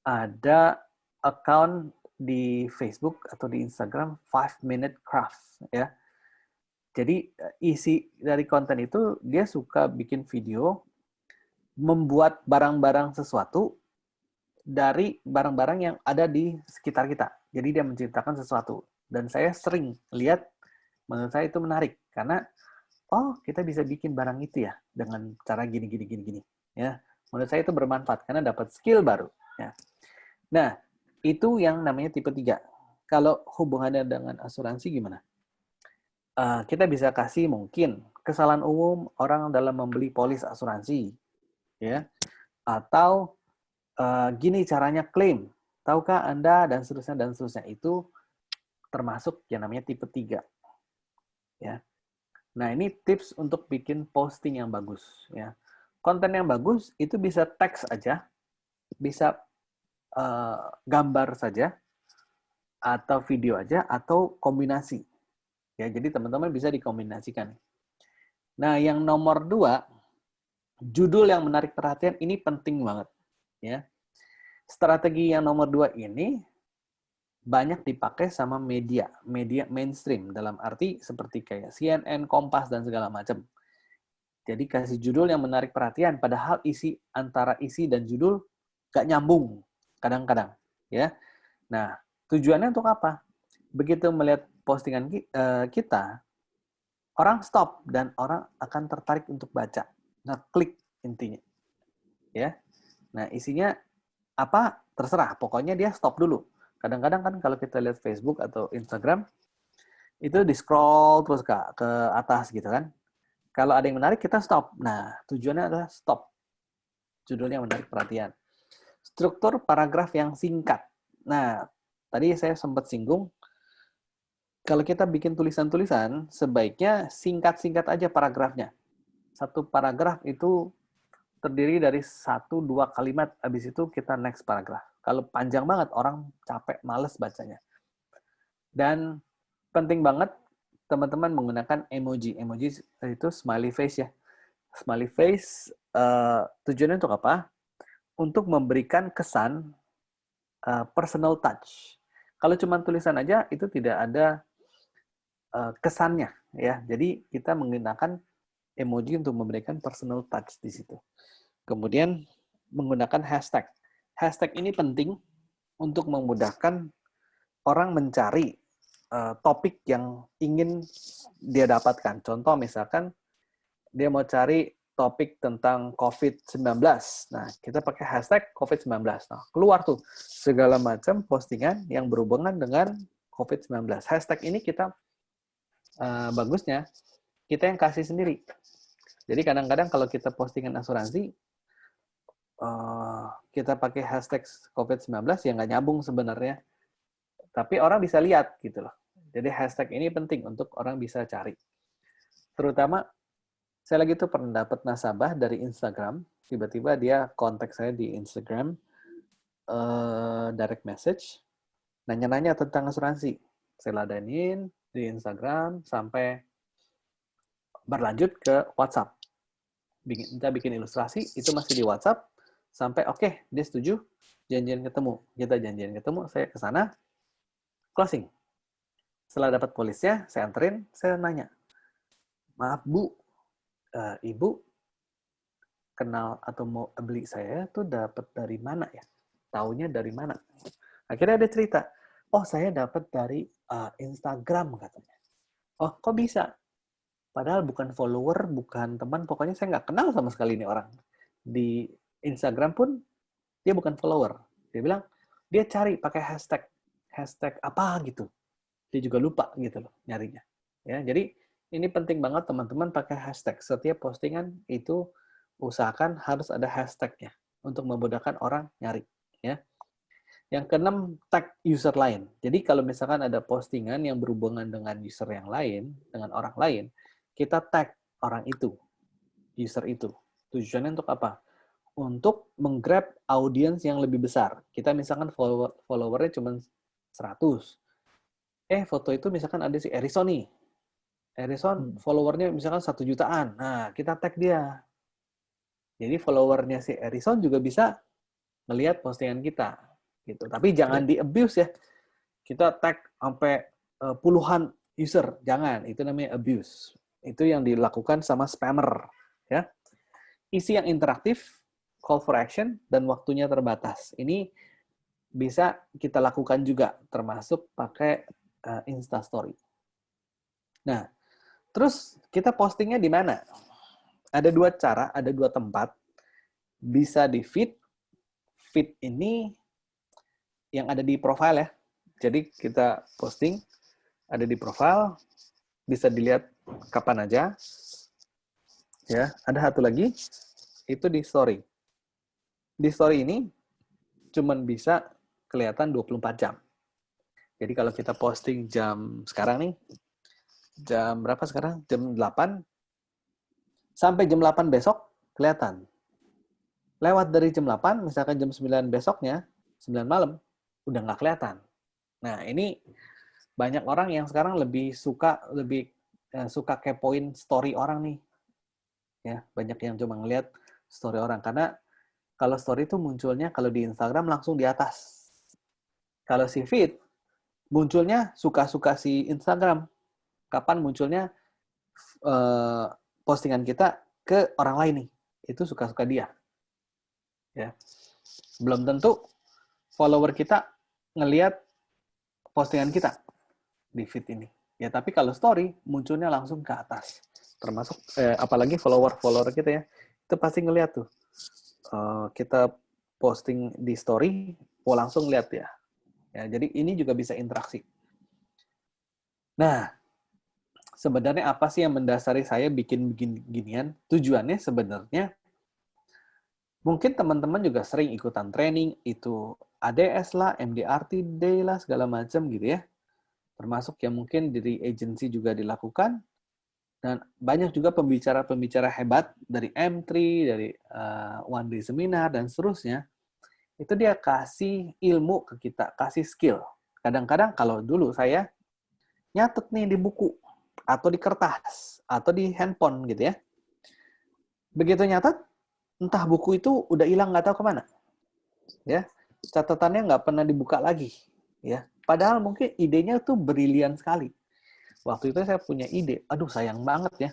ada account di Facebook atau di Instagram 5-minute craft ya. Jadi isi dari konten itu dia suka bikin video membuat barang-barang sesuatu dari barang-barang yang ada di sekitar kita. Jadi dia menciptakan sesuatu. Dan saya sering lihat, menurut saya itu menarik karena kita bisa bikin barang itu ya dengan cara gini ya. Menurut saya itu bermanfaat karena dapat skill baru ya. Nah, itu yang namanya tipe 3. Kalau hubungannya dengan asuransi gimana? Kita bisa kasih mungkin kesalahan umum orang dalam membeli polis asuransi ya. Atau gini caranya klaim. Tahukah Anda dan seterusnya itu termasuk yang namanya tipe 3. Ya. Nah, ini tips untuk bikin posting yang bagus ya. Konten yang bagus itu bisa teks aja, bisa gambar saja, atau video aja, atau kombinasi. Ya, jadi teman-teman bisa dikombinasikan. Nah, yang nomor 2, judul yang menarik perhatian ini penting banget. Ya. Strategi yang nomor 2 ini banyak dipakai sama media mainstream, dalam arti seperti kayak CNN, Kompas, dan segala macam. Jadi kasih judul yang menarik perhatian, padahal antara isi dan judul gak nyambung kadang-kadang. Ya. Nah, tujuannya untuk apa? Begitu melihat postingan kita, orang stop dan orang akan tertarik untuk baca. Nah, klik intinya. Ya. Nah, isinya apa? Terserah. Pokoknya dia stop dulu. Kadang-kadang kan kalau kita lihat Facebook atau Instagram, itu di-scroll terus ke atas gitu kan. Kalau ada yang menarik, kita stop. Nah, tujuannya adalah stop. Judulnya menarik perhatian. Struktur paragraf yang singkat. Nah, tadi saya sempat singgung, kalau kita bikin tulisan-tulisan, sebaiknya singkat-singkat aja paragrafnya. Satu paragraf itu terdiri dari 1-2 kalimat, habis itu kita next paragraf. Kalau panjang banget, orang capek, males bacanya. Dan penting banget teman-teman menggunakan emoji. Emoji itu smiley face ya. Smiley face tujuannya untuk apa? Untuk memberikan kesan personal touch. Kalau cuma tulisan aja, itu tidak ada kesannya ya. Jadi kita menggunakan emoji untuk memberikan personal touch di situ. Kemudian menggunakan hashtag. Hashtag ini penting untuk memudahkan orang mencari topik yang ingin dia dapatkan. Contoh misalkan dia mau cari topik tentang COVID-19. Nah, kita pakai hashtag COVID-19. Nah, keluar tuh segala macam postingan yang berhubungan dengan COVID-19. Hashtag ini kita bagusnya kita yang kasih sendiri. Jadi kadang-kadang kalau kita postingan asuransi, kita pakai hashtag COVID-19 ya nggak nyambung sebenarnya. Tapi orang bisa lihat gitu loh. Jadi hashtag ini penting untuk orang bisa cari. Terutama saya lagi tuh pernah dapat nasabah dari Instagram, tiba-tiba dia kontak saya di Instagram, direct message, nanya-nanya tentang asuransi. Saya ladenin di Instagram sampai berlanjut ke WhatsApp. Kita bikin ilustrasi, itu masih di WhatsApp, sampai oke, dia setuju, janjian ketemu. Kita janjian ketemu, saya ke sana, closing. Setelah dapat polisnya, saya anterin, saya nanya, maaf Bu, Ibu kenal atau mau beli saya tuh dapat dari mana ya? Taunya dari mana? Akhirnya ada cerita, oh saya dapat dari Instagram katanya. Oh kok bisa? Padahal bukan follower, bukan teman, pokoknya saya nggak kenal sama sekali ini orang. Di Instagram pun dia bukan follower. Dia bilang dia cari pakai hashtag apa gitu. Dia juga lupa gitu loh nyarinya. Ya, jadi ini penting banget teman-teman pakai hashtag. Setiap postingan itu usahakan harus ada hashtagnya untuk memudahkan orang nyari. Ya. Yang keenam, tag user lain. Jadi kalau misalkan ada postingan yang berhubungan dengan user yang lain, dengan orang lain, kita tag orang itu, user itu. Tujuannya untuk apa? Untuk menggrab audiens yang lebih besar. Kita misalkan followernya cuma 100. Foto itu misalkan ada si Erison nih. Erison followernya misalkan 1 jutaan. Nah, kita tag dia. Jadi followernya si Erison juga bisa melihat postingan kita. Gitu. Tapi jangan di-abuse ya. Kita tag sampai puluhan user. Jangan. Itu namanya abuse. Itu yang dilakukan sama spammer. Ya. Isi yang interaktif, call for action, dan waktunya terbatas. Ini bisa kita lakukan juga, termasuk pakai Instastory. Nah, terus kita postingnya di mana? Ada 2 cara, ada 2 tempat. Bisa di feed. Feed ini yang ada di profile ya. Jadi kita posting, ada di profile, bisa dilihat kapan aja. Ya, ada satu lagi, itu di story. Di story ini cuman bisa kelihatan 24 jam. Jadi kalau kita posting jam sekarang nih, jam berapa sekarang? Jam 8, sampai jam 8 besok kelihatan. Lewat dari jam 8, misalkan jam 9 besoknya, 9 malam, udah nggak kelihatan. Nah, ini banyak orang yang sekarang lebih suka kepoin story orang nih. Ya, banyak yang cuma ngelihat story orang. Karena kalau story itu munculnya kalau di Instagram langsung di atas. Kalau si feed, munculnya suka-suka si Instagram. Kapan munculnya postingan kita ke orang lain nih. Itu suka-suka dia. Ya. Belum tentu follower kita ngelihat postingan kita di feed ini. Ya, tapi kalau story munculnya langsung ke atas. Termasuk apalagi follower kita ya. Itu pasti ngelihat tuh. Kita posting di story, langsung lihat ya. Ya, jadi ini juga bisa interaksi. Nah, sebenarnya apa sih yang mendasari saya bikin ginian? Tujuannya sebenarnya mungkin teman-teman juga sering ikutan training, itu ADS lah, MDRT Day lah, segala macam gitu ya. Termasuk yang mungkin dari agensi juga dilakukan. Dan banyak juga pembicara-pembicara hebat dari M3, dari One Day Seminar, dan seterusnya. Itu dia kasih ilmu ke kita, kasih skill. Kadang-kadang kalau dulu saya nyatet nih di buku, atau di kertas, atau di handphone gitu ya. Begitu nyatet, entah buku itu udah hilang nggak tahu kemana. Ya, catatannya nggak pernah dibuka lagi. Ya, padahal mungkin idenya tuh brilian sekali. Waktu itu saya punya ide, aduh sayang banget ya.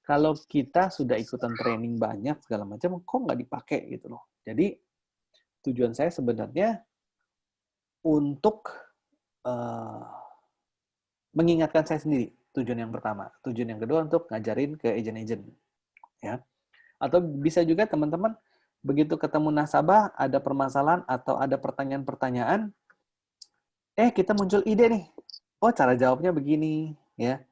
Kalau kita sudah ikutan training banyak segala macam, kok nggak dipakai gitu loh. Jadi tujuan saya sebenarnya untuk mengingatkan saya sendiri, tujuan yang pertama. Tujuan yang kedua untuk ngajarin ke agent-agent. Ya. Atau bisa juga teman-teman, begitu ketemu nasabah, ada permasalahan atau ada pertanyaan-pertanyaan, kita muncul ide nih. Oh, cara jawabnya begini. Ya.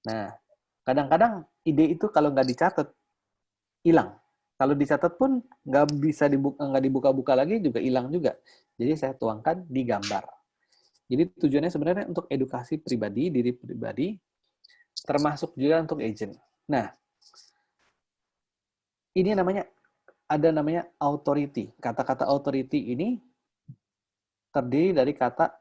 Nah, kadang-kadang ide itu kalau nggak dicatat, hilang. Kalau dicatat pun nggak dibuka-buka lagi juga hilang juga. Jadi saya tuangkan di gambar. Jadi tujuannya sebenarnya untuk edukasi pribadi, diri pribadi, termasuk juga untuk agent. Nah, ini ada namanya authority. Kata-kata authority ini terdiri dari kata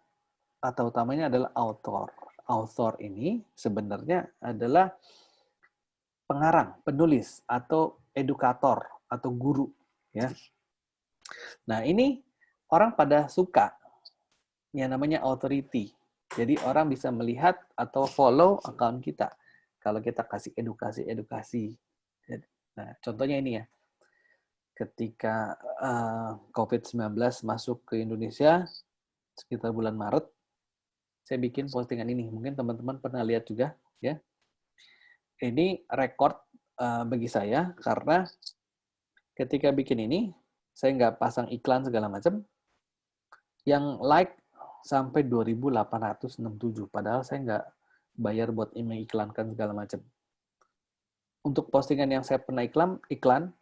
atau utamanya adalah author. Author ini sebenarnya adalah pengarang, penulis, atau edukator, atau guru. Ya. Nah, ini orang pada suka yang namanya authority. Jadi orang bisa melihat atau follow account kita kalau kita kasih edukasi. Nah, contohnya ini ya. Ketika COVID-19 masuk ke Indonesia sekitar bulan Maret, saya bikin postingan ini. Mungkin teman-teman pernah lihat juga, ya. Ini rekor bagi saya karena ketika bikin ini, saya nggak pasang iklan segala macam. Yang like sampai 2.867. Padahal saya nggak bayar buat mengiklankan segala macam. Untuk postingan yang saya pernah iklan,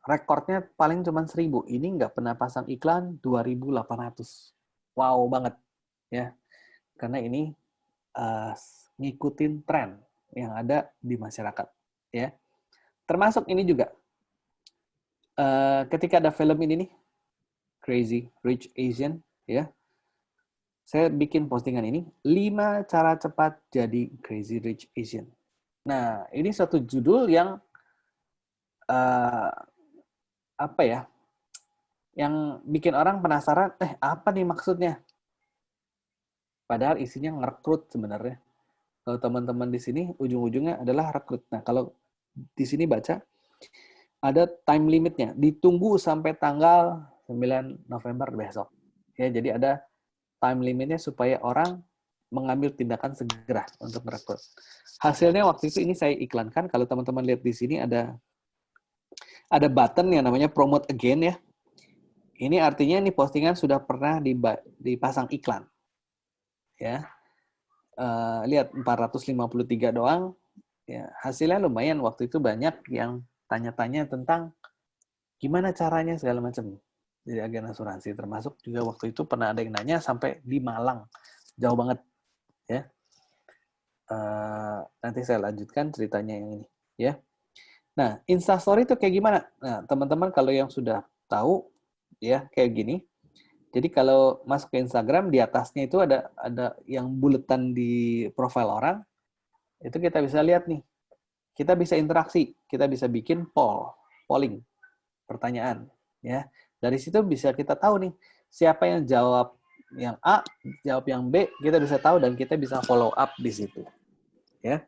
rekornya paling cuma 1.000. Ini nggak pernah pasang iklan 2.800. Wow banget. Ya. Karena ini ngikutin tren yang ada di masyarakat. Ya. Termasuk ini juga. Ketika ada film ini nih, Crazy Rich Asian, ya, saya bikin postingan ini, 5 cara cepat jadi Crazy Rich Asian. Nah, ini satu judul yang apa ya, yang bikin orang penasaran, apa nih maksudnya? Padahal isinya ngerekrut sebenarnya. Kalau teman-teman di sini, ujung-ujungnya adalah rekrut. Nah, kalau di sini baca, ada time limitnya. Ditunggu sampai tanggal 9 November besok. Ya, jadi ada time limitnya supaya orang mengambil tindakan segera untuk merekrut. Hasilnya waktu itu ini saya iklankan. Kalau teman-teman lihat di sini ada button yang namanya promote again ya. Ini artinya ini postingan sudah pernah dipasang iklan. Ya. Lihat 453 doang. Ya, hasilnya lumayan. Waktu itu banyak yang tanya-tanya tentang gimana caranya segala macam. Jadi agen asuransi, termasuk juga waktu itu pernah ada yang nanya sampai di Malang, jauh banget, ya. Nanti saya lanjutkan ceritanya yang ini, ya. Nah, Instastory itu kayak gimana? Nah, teman-teman kalau yang sudah tahu, ya kayak gini. Jadi kalau masuk ke Instagram, di atasnya itu ada yang buletan di profil orang, itu kita bisa lihat nih. Kita bisa interaksi, kita bisa bikin polling, pertanyaan, ya. Dari situ bisa kita tahu nih, siapa yang jawab yang A, jawab yang B, kita bisa tahu dan kita bisa follow up di situ. Ya.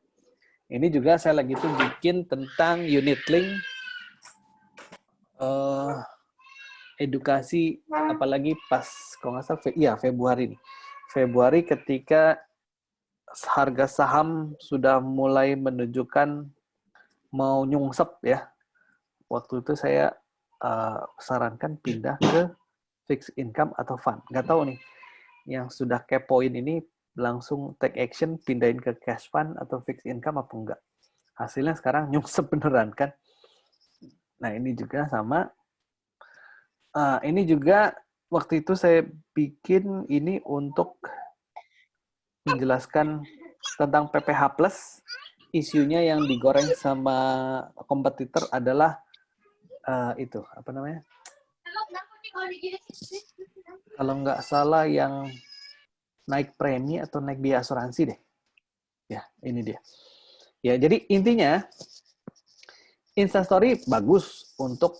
Ini juga saya lagi bikin tentang unit link edukasi, apalagi pas kalau nggak salah, Februari nih. Februari ketika harga saham sudah mulai menunjukkan mau nyungsep ya. Waktu itu saya sarankan pindah ke fixed income atau fund. Nggak tahu nih, yang sudah kepoin ini langsung take action pindahin ke cash fund atau fixed income apa enggak. Hasilnya sekarang nyungsep beneran kan. Nah ini juga sama. Ini juga waktu itu saya bikin ini untuk menjelaskan tentang PPH Plus. Isunya yang digoreng sama kompetitor adalah itu apa namanya? Kalau nggak salah yang naik premi atau naik biaya asuransi deh. Ya, ini dia. Ya, jadi intinya Instastory bagus untuk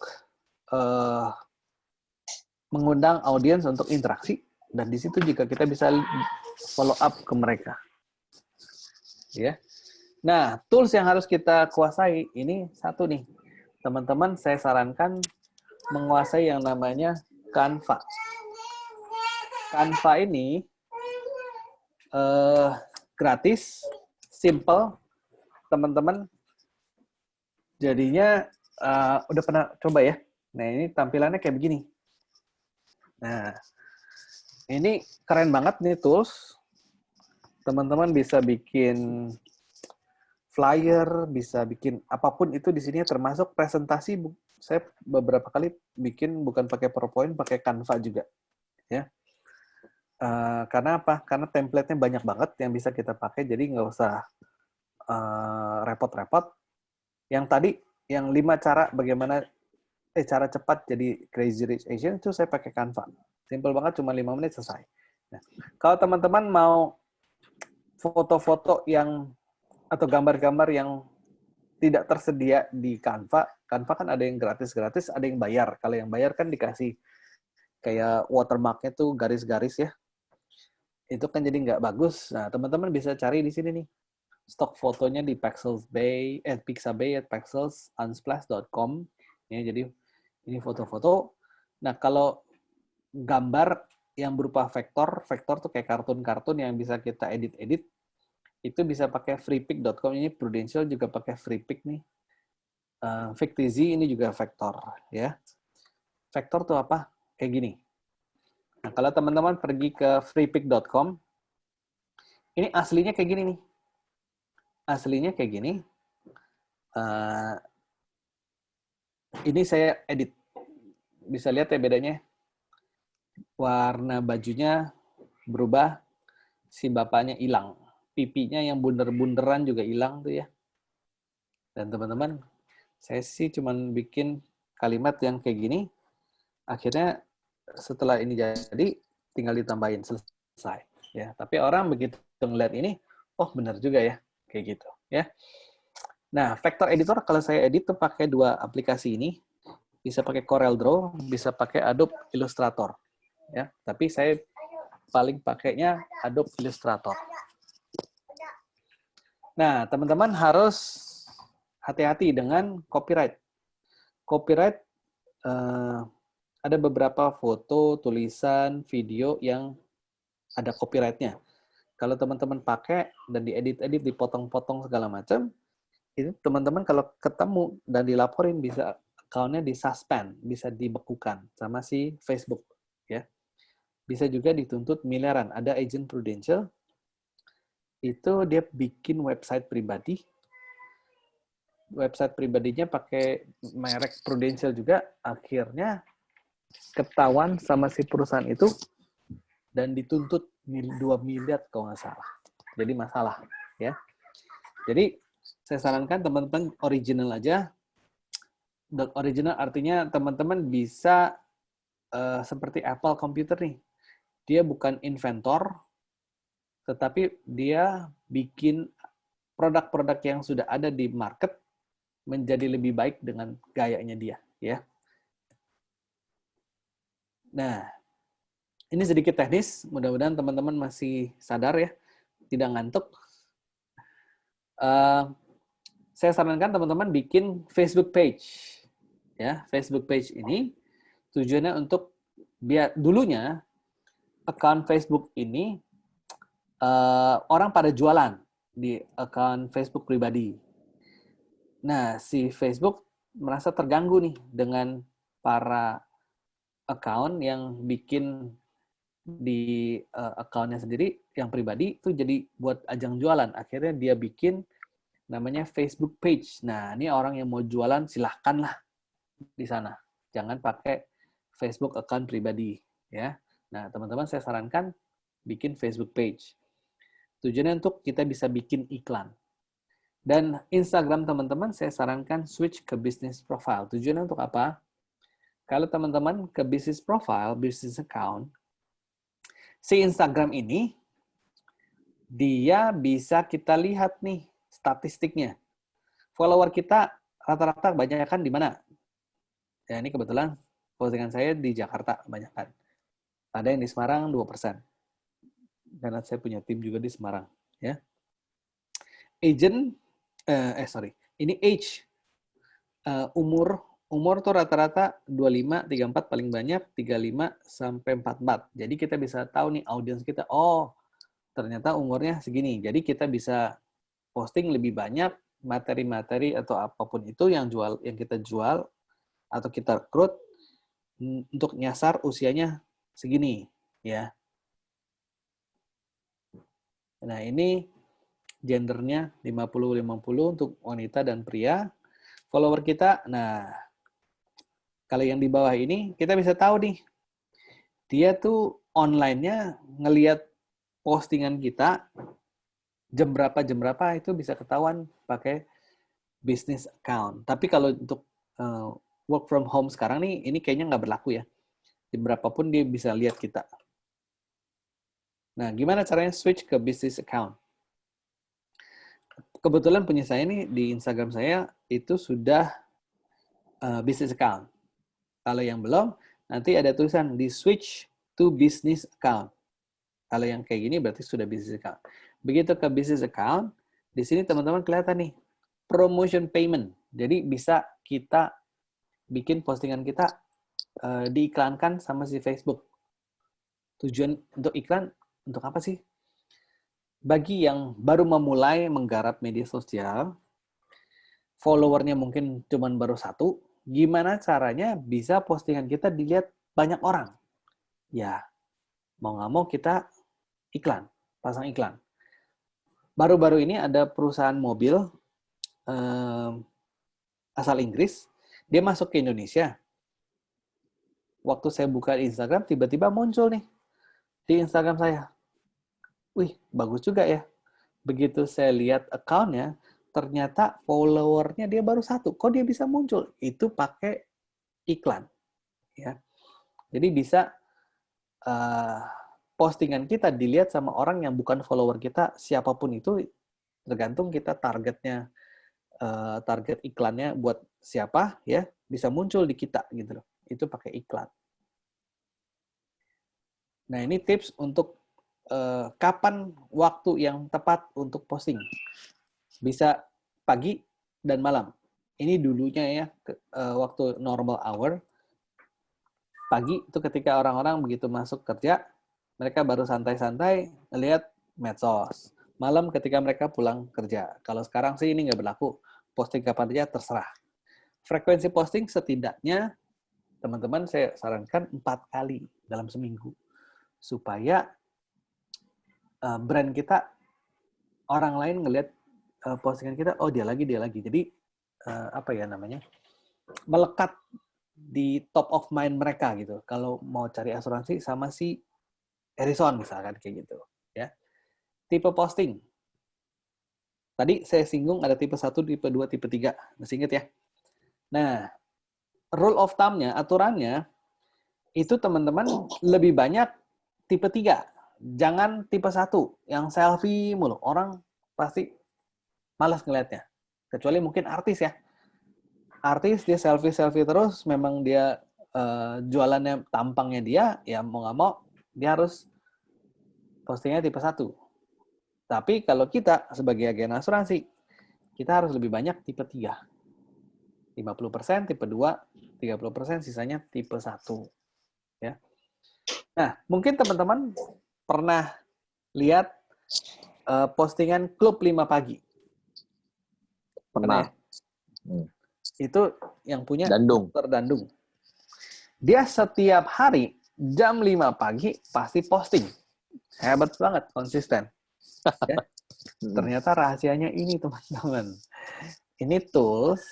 mengundang audiens untuk interaksi, dan di situ juga kita bisa follow up ke mereka. Ya. Nah, tools yang harus kita kuasai ini satu nih. Teman-teman, saya sarankan menguasai yang namanya Canva. Canva ini gratis, simple, teman-teman. Jadinya udah pernah coba ya. Nah, ini tampilannya kayak begini. Nah, ini keren banget nih tools. Teman-teman bisa bikin flyer, bisa bikin apapun itu di sini, termasuk presentasi. Saya beberapa kali bikin bukan pakai PowerPoint, pakai Canva juga. Ya. Karena apa? Karena template-nya banyak banget yang bisa kita pakai, jadi nggak usah repot-repot. Yang tadi, yang 5 cara bagaimana cara cepat jadi Crazy Rich Asian, itu saya pakai Canva. Simple banget, cuma 5 menit selesai. Nah, kalau teman-teman mau foto-foto yang atau gambar-gambar yang tidak tersedia di Canva, Canva kan ada yang gratis-gratis, ada yang bayar. Kalau yang bayar kan dikasih kayak watermark-nya tuh garis-garis ya. Itu kan jadi nggak bagus. Nah, teman-teman bisa cari di sini nih. Stok fotonya di pixabay@pexels.unsplash.com. Ya, jadi ini foto-foto. Nah, kalau gambar yang berupa vektor tuh kayak kartun-kartun yang bisa kita edit-edit, itu bisa pakai freepik.com. Ini Prudential juga pakai freepik nih. Fictizy ini juga vektor ya. Vektor tuh apa? Kayak gini. Nah, kalau teman-teman pergi ke freepik.com, ini aslinya kayak gini nih. Aslinya kayak gini. Ini saya edit. Bisa lihat ya bedanya. Warna bajunya berubah, si bapaknya hilang. Pipinya yang bunder-bunderan juga hilang tuh ya. Dan teman-teman, saya sih cuman bikin kalimat yang kayak gini. Akhirnya setelah ini jadi, tinggal ditambahin, selesai. Ya, tapi orang begitu ngeliat ini, oh benar juga ya, kayak gitu. Ya. Nah, vector editor kalau saya edit tuh pakai 2 aplikasi ini. Bisa pakai CorelDRAW, bisa pakai Adobe Illustrator. Ya, tapi saya paling pakainya Adobe Illustrator. Nah, teman-teman harus hati-hati dengan copyright. Copyright ada beberapa foto, tulisan, video yang ada copyright-nya. Kalau teman-teman pakai dan diedit-edit, dipotong-potong segala macam, itu teman-teman kalau ketemu dan dilaporin bisa account-nya disuspend, bisa dibekukan sama si Facebook. Ya. Bisa juga dituntut miliaran. Ada agent Prudential, itu dia bikin website pribadi. Website pribadinya pakai merek Prudential juga, akhirnya ketahuan sama si perusahaan itu dan dituntut 2 miliar kalau nggak salah. Jadi masalah. Ya. Jadi saya sarankan teman-teman original aja. Original artinya teman-teman bisa seperti Apple Computer nih. Dia bukan inventor, tetapi dia bikin produk-produk yang sudah ada di market menjadi lebih baik dengan gayanya dia, ya. Nah, ini sedikit teknis, mudah-mudahan teman-teman masih sadar ya, tidak ngantuk. Saya sarankan teman-teman bikin Facebook page, ya. Facebook page ini Tujuannya untuk biar dulunya account Facebook ini orang pada jualan di account Facebook pribadi. Nah, si Facebook merasa terganggu nih dengan para account yang bikin di account-nya sendiri yang pribadi itu jadi buat ajang jualan. Akhirnya dia bikin namanya Facebook page. Nah, ini orang yang mau jualan silahkanlah di sana. Jangan pakai Facebook account pribadi, ya. Nah, teman-teman saya sarankan bikin Facebook page. Tujuannya untuk kita bisa bikin iklan. Dan Instagram teman-teman saya sarankan switch ke business profile. Tujuannya untuk apa? Kalau teman-teman ke business profile, business account, si Instagram ini dia bisa kita lihat nih statistiknya. Follower kita rata-rata kebanyakan di mana? Ya, ini kebetulan postingan saya di Jakarta kebanyakan. Ada yang di Semarang 2%. Karena saya punya tim juga di Semarang. Ya. Ini age. Umur tuh rata-rata 25, 34 paling banyak, 35 sampai 44. Jadi kita bisa tahu nih audiens kita, oh ternyata umurnya segini. Jadi kita bisa posting lebih banyak materi-materi atau apapun itu yang kita jual atau kita rekrut untuk nyasar usianya segini, ya. Nah, ini gendernya 50-50 untuk wanita dan pria. Follower kita, nah kalau yang di bawah ini kita bisa tahu nih, dia tuh online-nya ngelihat postingan kita jam berapa itu bisa ketahuan pakai business account. Tapi kalau untuk work from home sekarang nih, ini kayaknya nggak berlaku ya. Jam berapapun dia bisa lihat kita. Nah, gimana caranya switch ke business account? Kebetulan punya saya nih di Instagram saya itu sudah business account. Kalau yang belum, nanti ada tulisan di switch to business account. Kalau yang kayak gini berarti sudah business account. Begitu ke business account, di sini teman-teman kelihatan nih, promotion payment. Jadi bisa kita bikin postingan kita diiklankan sama si Facebook. Tujuan untuk iklan, untuk apa sih? Bagi yang baru memulai menggarap media sosial, followernya mungkin cuma baru 1, gimana caranya bisa postingan kita dilihat banyak orang? Ya, mau nggak mau kita iklan, pasang iklan. Baru-baru ini ada perusahaan mobil asal Inggris, dia masuk ke Indonesia. Waktu saya buka Instagram, tiba-tiba muncul nih di Instagram saya. Wih, bagus juga ya. Begitu saya lihat account-nya, ternyata follower-nya dia baru 1. Kok dia bisa muncul? Itu pakai iklan. Ya. Jadi bisa postingan kita dilihat sama orang yang bukan follower kita, siapapun itu, tergantung kita targetnya, target iklannya buat siapa, ya bisa muncul di kita gitu loh. Itu pakai iklan. Nah, ini tips untuk kapan waktu yang tepat untuk posting. Bisa pagi dan malam. Ini dulunya ya, waktu normal hour. Pagi itu ketika orang-orang begitu masuk kerja, mereka baru santai-santai ngelihat medsos. Malam ketika mereka pulang kerja. Kalau sekarang sih ini nggak berlaku. Posting kapan aja terserah. Frekuensi posting setidaknya, teman-teman saya sarankan 4 kali dalam seminggu. Supaya brand kita, orang lain ngelihat postingan kita, oh dia lagi. Jadi, apa ya namanya, melekat di top of mind mereka gitu. Kalau mau cari asuransi sama si Harrison misalkan kayak gitu. Ya. Tipe posting. Tadi saya singgung ada tipe 1, tipe 2, tipe 3. Masih ingat ya? Nah, rule of thumb-nya, aturannya, itu teman-teman lebih banyak tipe 3. Jangan tipe 1, yang selfie mulu. Orang pasti malas ngeliatnya. Kecuali mungkin artis ya. Artis dia selfie-selfie terus, memang dia jualannya, tampangnya dia, ya mau nggak mau, dia harus postingnya tipe 1. Tapi kalau kita sebagai agen asuransi, kita harus lebih banyak tipe 3. 50%, tipe 2, 30%, sisanya tipe 1. Ya. Nah, mungkin teman-teman pernah lihat postingan klub 5 pagi. Pernah. Ya? Itu yang punya Dandung. Dr. Dandung. Dia setiap hari jam 5 pagi pasti posting. Hebat banget, konsisten. Ya. Ternyata rahasianya ini, teman-teman. Ini tools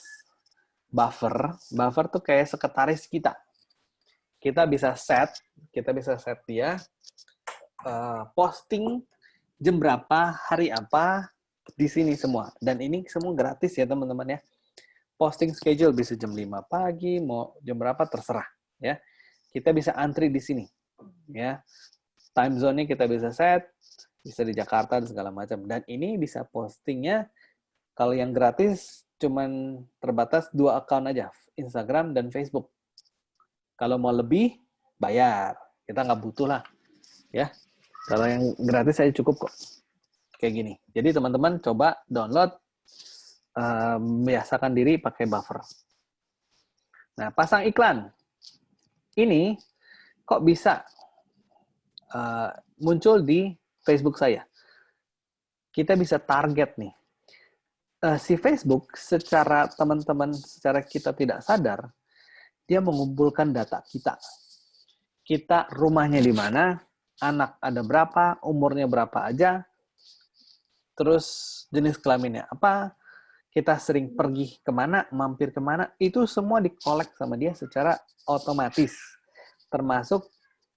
Buffer tuh kayak sekretaris kita. Kita bisa set dia posting jam berapa, hari apa, di sini semua. Dan ini semua gratis ya, teman-teman ya. Posting schedule bisa jam 5 pagi, mau jam berapa terserah ya. Kita bisa antri di sini ya. Time zone-nya kita bisa set, bisa di Jakarta dan segala macam. Dan ini bisa postingnya kalau yang gratis cuman terbatas 2 account aja, Instagram dan Facebook. Kalau mau lebih bayar. Kita nggak butuh lah ya. Kalau yang gratis saya cukup kok. Kayak gini. Jadi teman-teman coba download, biasakan diri pakai Buffer. Nah, pasang iklan. Ini kok bisa muncul di Facebook saya. Kita bisa target nih. Si Facebook secara teman-teman, secara kita tidak sadar, dia mengumpulkan data kita. Kita rumahnya di mana, anak ada berapa, umurnya berapa aja, terus jenis kelaminnya apa, kita sering pergi kemana, mampir kemana, itu semua dikolek sama dia secara otomatis. Termasuk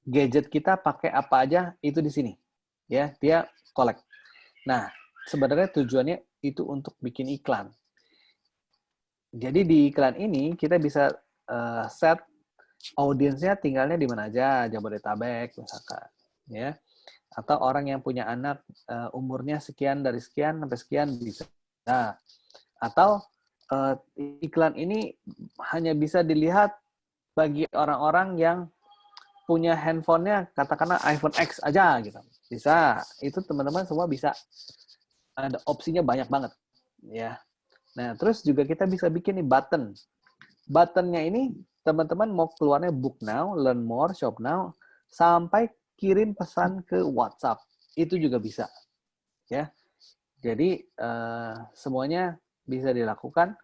gadget kita pakai apa aja, itu di sini. Ya, dia kolek. Nah, sebenarnya tujuannya itu untuk bikin iklan. Jadi di iklan ini kita bisa set audiensnya tinggalnya di mana aja, Jabodetabek misalkan, ya. Atau orang yang punya anak umurnya sekian dari sekian sampai sekian bisa. Nah, atau iklan ini hanya bisa dilihat bagi orang-orang yang punya handphonenya katakanlah iPhone X aja gitu. Bisa. Itu teman-teman semua bisa. Ada opsinya banyak banget, ya. Nah, terus juga kita bisa bikin nih button. Buttonnya ini teman-teman mau keluarnya book now, learn more, shop now, sampai kirim pesan ke WhatsApp. Itu juga bisa. Ya. Jadi semuanya bisa dilakukan.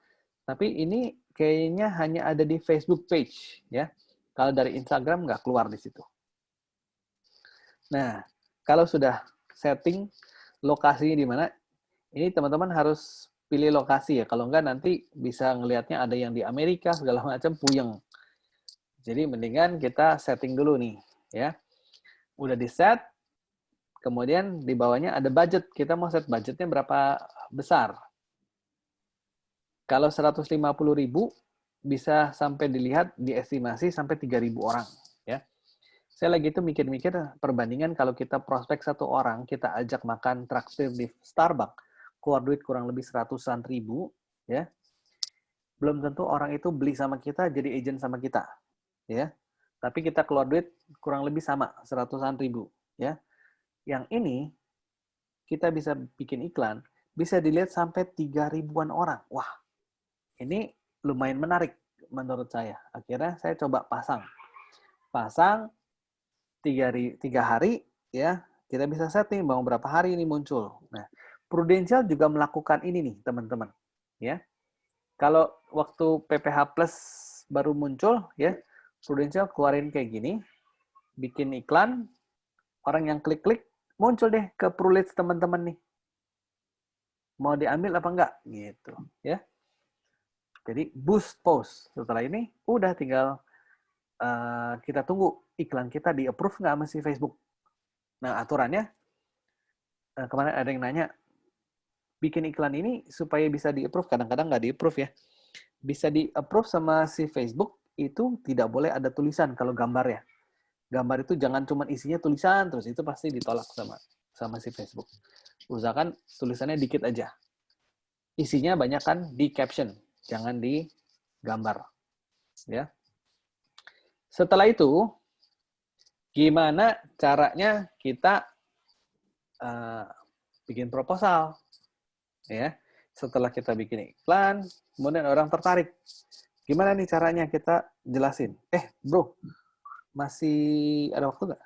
Tapi ini kayaknya hanya ada di Facebook page, ya. Kalau dari Instagram nggak keluar di situ. Nah, kalau sudah setting lokasinya di mana, ini teman-teman harus pilih lokasi ya. Kalau enggak nanti bisa ngelihatnya ada yang di Amerika segala macam, puyeng. Jadi mendingan kita setting dulu nih ya. Udah di set, kemudian di bawahnya ada budget. Kita mau set budgetnya berapa besar. Kalau 150.000 bisa sampai dilihat diestimasi sampai 3.000 orang ya. Saya lagi itu mikir-mikir perbandingan kalau kita prospek satu orang, kita ajak makan traktir di Starbucks, keluar duit kurang lebih 100-an ribu, ya. Belum tentu orang itu beli sama kita, jadi agent sama kita, ya. Tapi kita keluar duit kurang lebih sama, 100-an ribu, ya. Yang ini, kita bisa bikin iklan, bisa dilihat sampai 3.000-an orang. Wah, ini lumayan menarik menurut saya. Akhirnya saya coba pasang 3 hari ya, kita bisa setting mau berapa hari ini muncul. Nah, Prudential juga melakukan ini nih, teman-teman. Ya. Kalau waktu PPH Plus baru muncul ya, Prudential keluarin kayak gini, bikin iklan, orang yang klik-klik muncul deh ke Prulits teman-teman nih. Mau diambil apa enggak gitu, ya. Jadi boost post. Setelah ini udah tinggal kita tunggu iklan kita di-approve nggak sama si Facebook. Nah, aturannya, kemarin ada yang nanya, bikin iklan ini supaya bisa di-approve, kadang-kadang nggak di-approve ya. Bisa di-approve sama si Facebook, itu tidak boleh ada tulisan kalau gambar ya. Gambar itu jangan cuma isinya tulisan, terus itu pasti ditolak sama si Facebook. Usahakan tulisannya dikit aja. Isinya banyak kan di caption, jangan di gambar. Ya. Setelah itu, gimana caranya kita bikin proposal? Ya, setelah kita bikin iklan, kemudian orang tertarik. Gimana nih caranya kita jelasin? Bro, masih ada waktu nggak?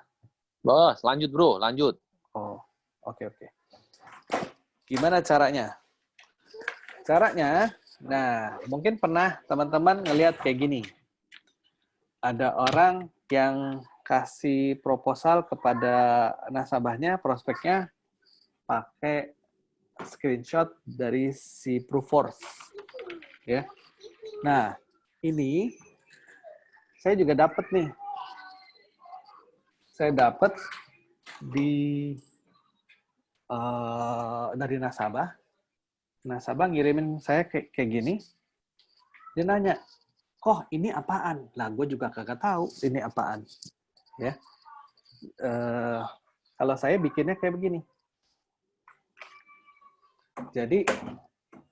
Bos, lanjut bro, lanjut. Oh, oke. Gimana caranya? Caranya, nah mungkin pernah teman-teman ngelihat kayak gini. Ada orang yang kasih proposal kepada nasabahnya, prospeknya, pakai screenshot dari si Proofforce. Ya. Nah, ini saya juga dapat nih. Saya dapat dari nasabah. Nasabah ngirimin saya kayak gini. Dia nanya, "Kok ini apaan?" Lah, gue juga kagak tahu ini apaan. Ya. Kalau saya bikinnya kayak begini. Jadi,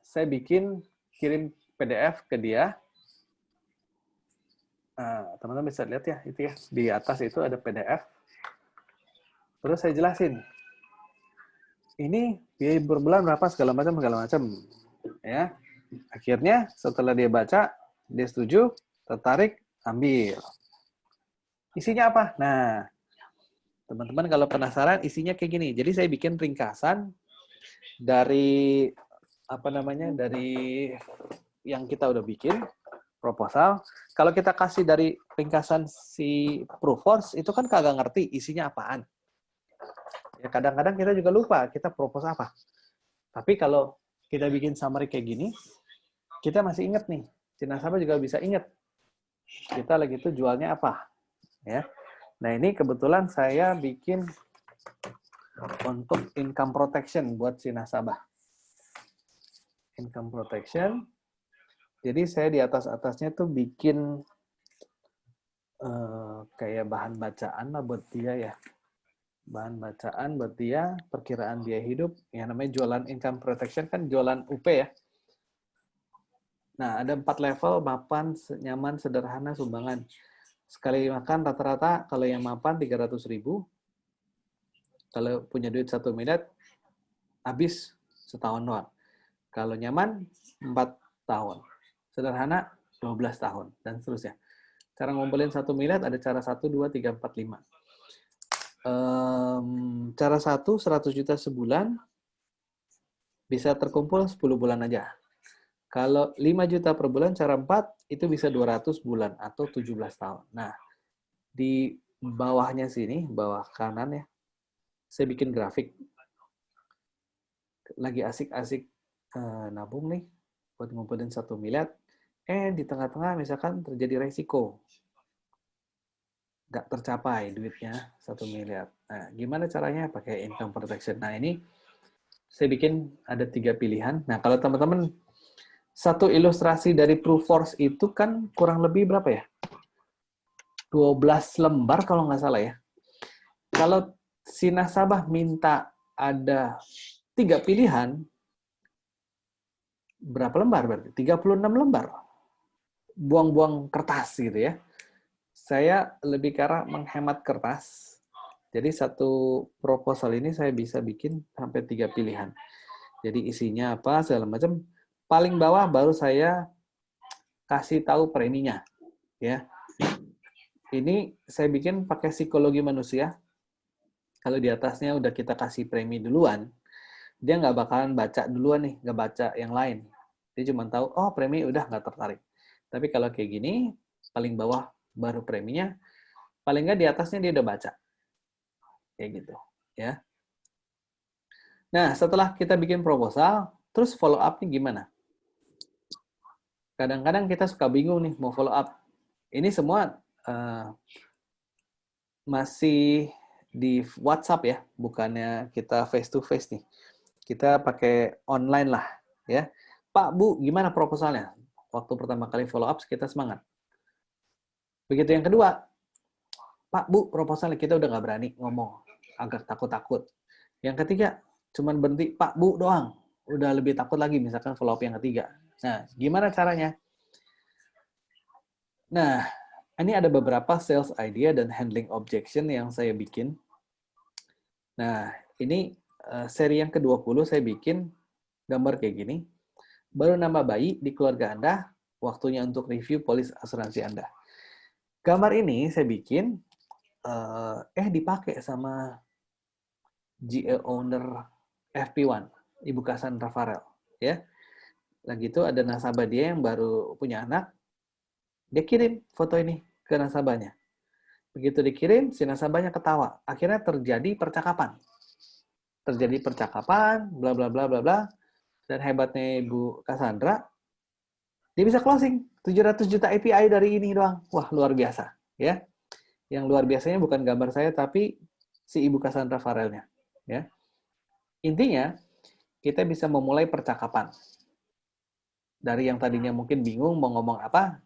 saya kirim PDF ke dia. Teman-teman bisa lihat ya, itu ya. Di atas itu ada PDF. Terus saya jelasin. Ini biaya berbulan berapa, segala macam. Ya. Akhirnya, setelah dia baca, dia setuju, tertarik, ambil. Isinya apa? Nah, teman-teman kalau penasaran, isinya kayak gini. Jadi saya bikin ringkasan dari dari yang kita udah bikin proposal. Kalau kita kasih dari ringkasan si Proofforce itu kan kagak ngerti isinya apaan. Ya kadang-kadang kita juga lupa kita propose apa. Tapi kalau kita bikin summary kayak gini, kita masih ingat nih. Si nasabah juga bisa ingat kita lagi itu jualnya apa. Ya. Nah ini kebetulan saya bikin untuk income protection buat si nasabah. Income protection. Jadi saya di atasnya tuh bikin kayak bahan bacaan lah buat dia ya. Bahan bacaan buat dia, perkiraan biaya hidup. Yang namanya jualan income protection kan jualan UP ya. Nah, ada 4 level, mapan, nyaman, sederhana, sumbangan. Sekali makan rata-rata kalau yang mapan 300.000. Kalau punya duit 1 miliar, habis setahun doang. Kalau nyaman, 4 tahun. Sederhana, 12 tahun. Dan seterusnya. Cara ngumpulin 1 miliar ada cara 1, 2, 3, 4, 5. Cara 1, 100 juta sebulan, bisa terkumpul 10 bulan aja. Kalau 5 juta per bulan, cara 4, itu bisa 200 bulan atau 17 tahun. Nah, di bawahnya sini, bawah kanan ya, saya bikin grafik. Lagi asik-asik nabung nih, buat ngumpulin 1 miliar. Di tengah-tengah misalkan terjadi resiko. Nggak tercapai duitnya 1 miliar. Nah, gimana caranya? Pakai income protection. Nah, ini saya bikin ada 3 pilihan. Nah, kalau teman-teman satu ilustrasi dari Proofforce itu kan kurang lebih berapa ya? 12 lembar kalau nggak salah ya. Kalau si nasabah minta ada 3 pilihan, berapa lembar berarti? 36 lembar. Buang-buang kertas gitu ya. Saya lebih ke arah menghemat kertas. Jadi satu proposal ini saya bisa bikin sampai 3 pilihan. Jadi isinya apa, segala macam. Paling bawah baru saya kasih tahu preminya. Ya. Ini saya bikin pakai psikologi manusia. Kalau di atasnya udah kita kasih premi duluan, dia nggak bakalan baca duluan nih, nggak baca yang lain. Dia cuma tahu, oh premi udah nggak tertarik. Tapi kalau kayak gini, paling bawah baru preminya, paling nggak di atasnya dia udah baca. Kayak gitu. Ya. Nah, setelah kita bikin proposal, terus follow up-nya gimana? Kadang-kadang kita suka bingung nih mau follow up. Ini semua masih di WhatsApp ya, bukannya kita face to face nih. Kita pakai online lah, ya. Pak, Bu, gimana proposalnya? Waktu pertama kali follow up kita semangat. Begitu yang kedua, Pak, Bu, proposalnya kita udah nggak berani ngomong, agak takut-takut. Yang ketiga, cuman berhenti Pak, Bu doang, udah lebih takut lagi misalkan follow up yang ketiga. Nah, gimana caranya? Nah, ini ada beberapa sales idea dan handling objection yang saya bikin. Nah, ini seri yang ke-20 saya bikin gambar kayak gini. Baru nama bayi di keluarga Anda, waktunya untuk review polis asuransi Anda. Gambar ini saya bikin, dipakai sama GL owner FP1, Ibu Cassandra Farrell. Ya. Lagi itu ada nasabah dia yang baru punya anak, dia kirim foto ini ke nasabahnya. Begitu dikirim, si nasabahnya ketawa. Akhirnya terjadi percakapan. Bla bla bla bla bla. Dan hebatnya Ibu Cassandra, dia bisa closing 700 juta API dari ini doang. Wah, luar biasa, ya. Yang luar biasanya bukan gambar saya, tapi si Ibu Cassandra Farrell-nya, ya. Intinya, kita bisa memulai percakapan. Dari yang tadinya mungkin bingung mau ngomong apa,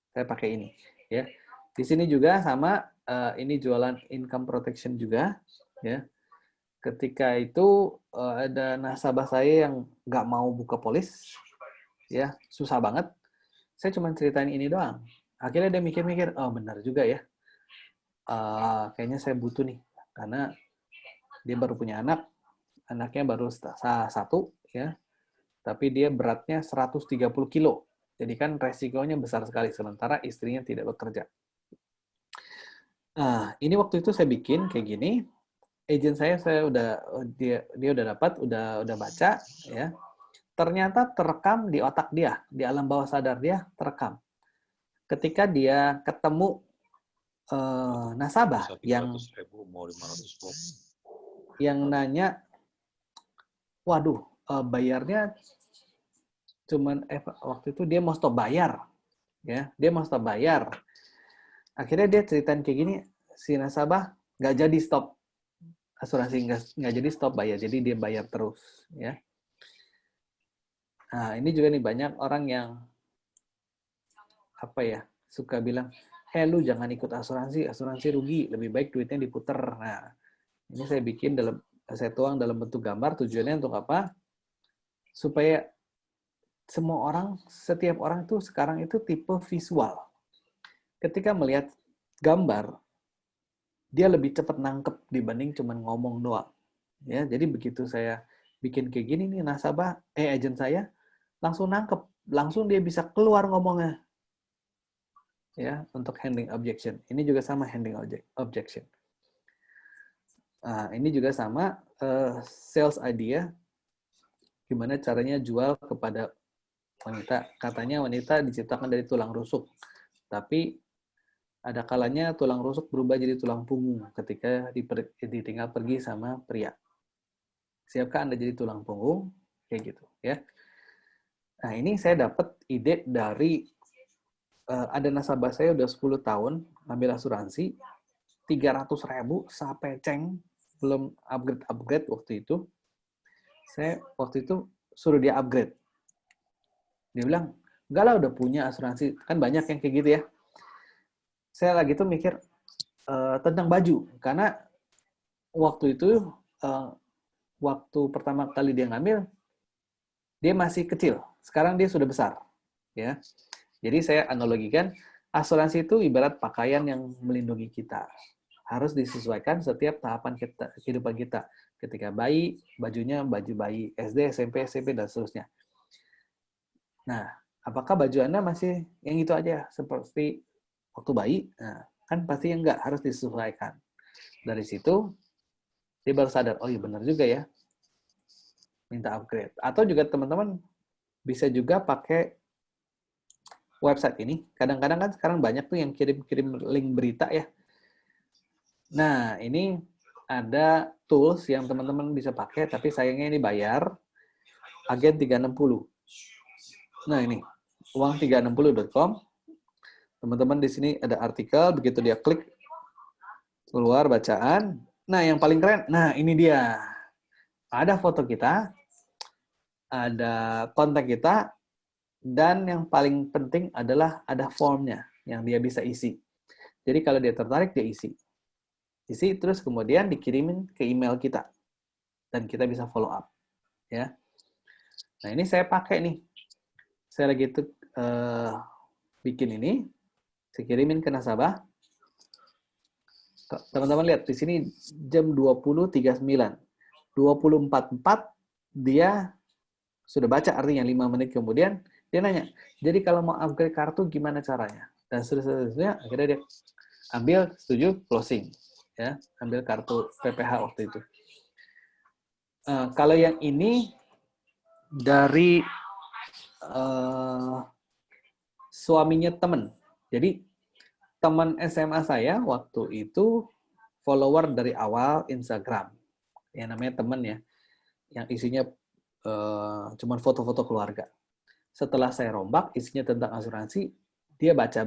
saya pakai ini, ya. Di sini juga sama, ini jualan income protection juga, ya. Ketika itu ada nasabah saya yang nggak mau buka polis, ya, susah banget. Saya cuma ceritain ini doang. Akhirnya dia mikir-mikir, oh benar juga ya. Kayaknya saya butuh nih, karena dia baru punya anak, anaknya baru satu, ya, tapi dia beratnya 130 kilo. Jadi kan resikonya besar sekali, sementara istrinya tidak bekerja. Nah, ini waktu itu saya bikin kayak gini, agent saya dia udah dapat, udah baca, ya. Ternyata terekam di otak dia, di alam bawah sadar dia terekam. Ketika dia ketemu nasabah yang nanya, waduh, bayarnya cuman waktu itu dia mau stop bayar, ya, dia mau stop bayar. Akhirnya dia ceritain kayak gini, si nasabah nggak jadi stop asuransi, nggak jadi stop bayar, jadi dia bayar terus, ya. Nah, ini juga nih banyak orang yang suka bilang, lu jangan ikut asuransi rugi, lebih baik duitnya diputer. Nah, ini saya tuang dalam bentuk gambar, tujuannya untuk apa? Supaya setiap orang itu sekarang itu tipe visual. Ketika melihat gambar, dia lebih cepat nangkep dibanding cuma ngomong doang. Ya, jadi begitu saya bikin kayak gini nih, agent saya langsung nangkep, langsung dia bisa keluar ngomongnya. Ya, untuk handling objection. Ini juga sama handling objection. Nah, ini juga sama sales idea, gimana caranya jual kepada wanita. Katanya wanita diciptakan dari tulang rusuk, tapi ada kalanya tulang rusuk berubah jadi tulang punggung ketika ditinggal pergi sama pria. Siapkah Anda jadi tulang punggung? Kayak gitu, ya. Nah, ini saya dapat ide dari ada nasabah saya udah 10 tahun ambil asuransi, 300.000 sampai ceng, belum upgrade waktu itu. Saya waktu itu suruh dia upgrade. Dia bilang, enggak lah udah punya asuransi. Kan banyak yang kayak gitu ya. Saya lagi tuh mikir tentang baju. Karena waktu itu, waktu pertama kali dia ngambil, dia masih kecil. Sekarang dia sudah besar. Ya. Jadi saya analogikan, asuransi itu ibarat pakaian yang melindungi kita. Harus disesuaikan setiap tahapan kehidupan kita. Ketika bayi, bajunya baju bayi, SD, SMP, dan seterusnya. Nah, apakah baju Anda masih yang itu aja, seperti waktu bayi? Nah, kan pasti enggak, harus disesuaikan. Dari situ, dia baru sadar, oh iya benar juga ya, minta upgrade. Atau juga teman-teman bisa juga pakai website ini. Kadang-kadang kan sekarang banyak tuh yang kirim-kirim link berita ya. Nah, ini ada tools yang teman-teman bisa pakai, tapi sayangnya ini bayar. Agen 360. Nah, ini uang360.com. Teman-teman di sini ada artikel, begitu dia klik, keluar bacaan. Nah, yang paling keren, nah ini dia. Ada foto kita, ada kontak kita, dan yang paling penting adalah ada formnya yang dia bisa isi. Jadi kalau dia tertarik, dia isi. Isi, terus kemudian dikirimin ke email kita. Dan kita bisa follow up. Ya. Nah, ini saya pakai nih. Saya lagi bikin ini, saya kirimin ke nasabah. Teman-teman lihat, di sini jam 20.39. 20.44 dia sudah baca, artinya 5 menit kemudian Dia nanya, jadi kalau mau upgrade kartu gimana caranya? Dan seterusnya, akhirnya dia ambil, setuju, closing. Ya, ambil kartu PPH waktu itu. Kalau yang ini dari suaminya teman. Jadi teman SMA saya waktu itu follower dari awal Instagram. Yang namanya teman ya, yang isinya cuma foto-foto keluarga. Setelah saya rombak, isinya tentang asuransi, dia baca,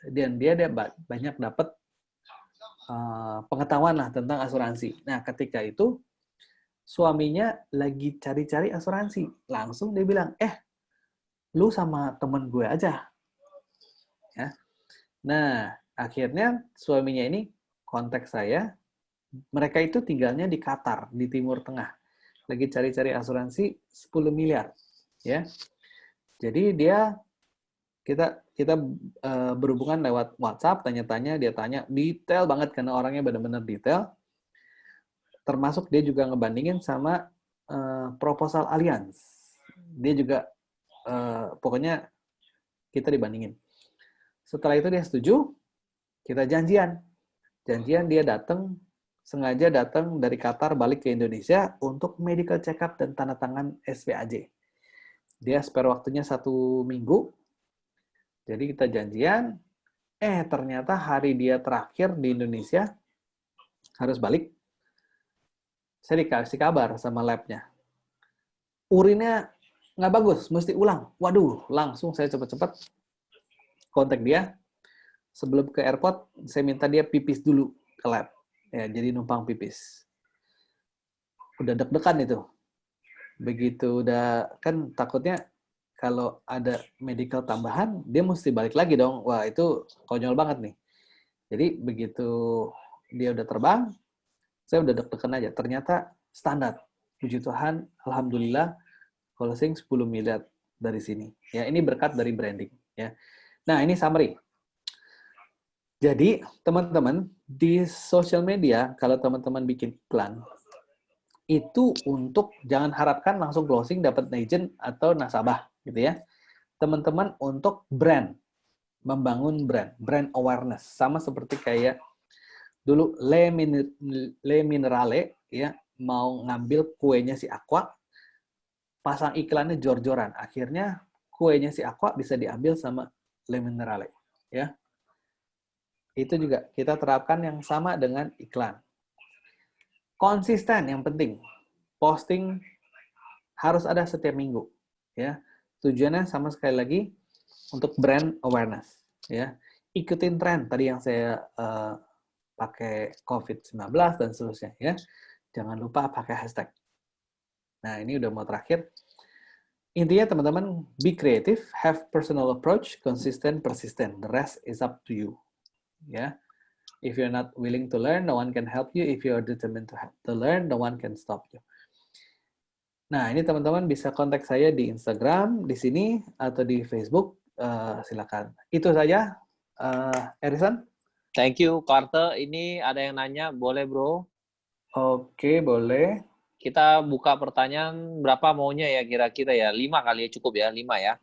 dan dia banyak dapat pengetahuan lah tentang asuransi. Nah, ketika itu, suaminya lagi cari-cari asuransi. Langsung dia bilang, lu sama temen gue aja. Ya. Nah, akhirnya suaminya ini kontak saya. Mereka itu tinggalnya di Qatar, di Timur Tengah. Lagi cari-cari asuransi 10 miliar. Ya. Jadi kita berhubungan lewat WhatsApp, tanya-tanya, dia tanya detail banget karena orangnya benar-benar detail. Termasuk dia juga ngebandingin sama proposal Allianz. Dia juga pokoknya kita dibandingin. Setelah itu dia setuju, kita janjian. Janjian dia sengaja datang dari Qatar balik ke Indonesia untuk medical check-up dan tanda tangan SPAJ. Dia spare waktunya 1 minggu. Jadi kita janjian, ternyata hari dia terakhir di Indonesia, harus balik, saya dikasih kabar sama labnya. Urinnya nggak bagus, mesti ulang. Waduh, langsung saya cepat-cepat kontak dia. Sebelum ke airport, saya minta dia pipis dulu ke lab. Ya, jadi numpang pipis. Udah deg-degan itu. Begitu udah, kan takutnya kalau ada medical tambahan, dia mesti balik lagi dong. Wah, itu konyol banget nih. Jadi begitu dia udah terbang, saya udah deg-degan aja. Ternyata standar. Puji Tuhan, alhamdulillah, closing 10 miliar dari sini. Ya, ini berkat dari branding. Ya. Nah, ini summary. Jadi, teman-teman, di social media, kalau teman-teman bikin iklan, itu untuk jangan harapkan langsung closing dapat agent atau nasabah, gitu ya. Teman-teman untuk brand, membangun brand awareness. Sama seperti kayak dulu Le Minerale, ya, mau ngambil kuenya si Aqua, pasang iklannya jor-joran. Akhirnya kuenya si Aqua bisa diambil sama Le Minerale, ya. Itu juga kita terapkan yang sama dengan iklan. Konsisten yang penting. Posting harus ada setiap minggu, ya. Tujuannya sama sekali lagi untuk brand awareness, ya. Ikutin tren tadi yang saya pakai COVID-19 dan seterusnya, ya. Jangan lupa pakai hashtag. Nah, ini udah mau terakhir. Intinya teman-teman, be creative, have personal approach, consistent, persistent. The rest is up to you. Ya, if you're not willing to learn, no one can help you. If you're determined to learn, no one can stop you. Nah, ini teman-teman bisa kontak saya di Instagram, di sini, atau di Facebook. Silakan. Itu saja, Erison. Thank you, Clarte. Ini ada yang nanya, boleh bro? Oke, boleh. Kita buka pertanyaan berapa maunya ya kira-kira ya? 5 kali ya, cukup ya? 5 ya?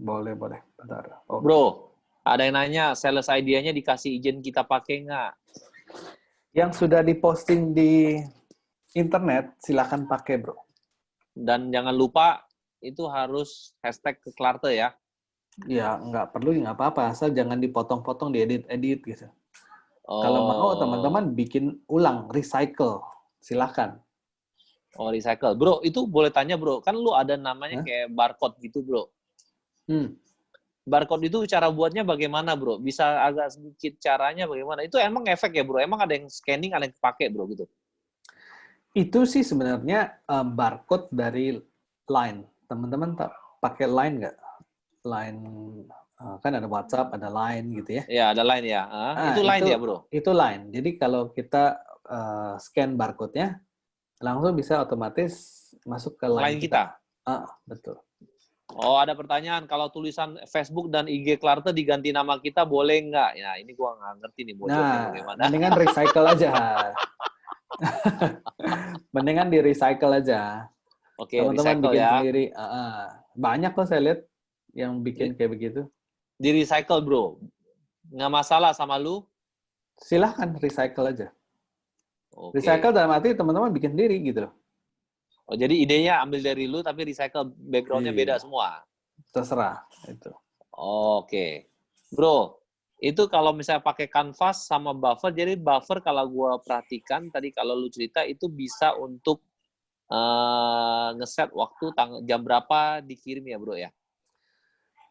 Boleh. Bentar. Okay. Bro, ada yang nanya, sales idea-nya dikasih izin kita pakai nggak? Yang sudah diposting di internet, silakan pakai, bro. Dan jangan lupa, itu harus hashtag ke Clarte ya? Ya, nggak perlu, nggak apa-apa. Asal jangan dipotong-potong, diedit-edit gitu. Kalau mau, teman-teman bikin ulang, recycle. Silakan. Oh, recycle. Bro, itu boleh tanya, bro. Kan lu ada namanya kayak barcode gitu, bro. Barcode itu cara buatnya bagaimana, bro? Bisa agak sedikit caranya bagaimana? Itu emang efek ya, bro? Emang ada yang scanning, ada yang pakai, bro, gitu? Itu sih sebenarnya barcode dari Line. Teman-teman pakai Line nggak? Line, kan ada WhatsApp, ada Line gitu ya? Ya, ada Line ya. Itu Line ya, bro? Itu Line. Jadi kalau kita scan barcode-nya, langsung bisa otomatis masuk ke Line kita. Betul. Oh, ada pertanyaan. Kalau tulisan Facebook dan IG Clarte diganti nama kita, boleh nggak? Ya, ini gua nggak ngerti nih bocornya bagaimana. Mendingan recycle aja. Mendingan di recycle aja. Oke, teman-teman recycle bikin ya. sendiri. Banyak kok saya lihat yang bikin kayak begitu. Di recycle, bro. Nggak masalah sama lu? Silahkan recycle aja. Oke. Recycle dalam arti teman-teman bikin sendiri gitu. Oh, jadi idenya ambil dari lu, tapi recycle background-nya beda semua? Terserah. Itu. Oke. Bro, itu kalau misalnya pakai kanvas sama buffer, jadi buffer kalau gua perhatikan, tadi kalau lu cerita, itu bisa untuk ngeset waktu jam berapa dikirim ya, bro ya?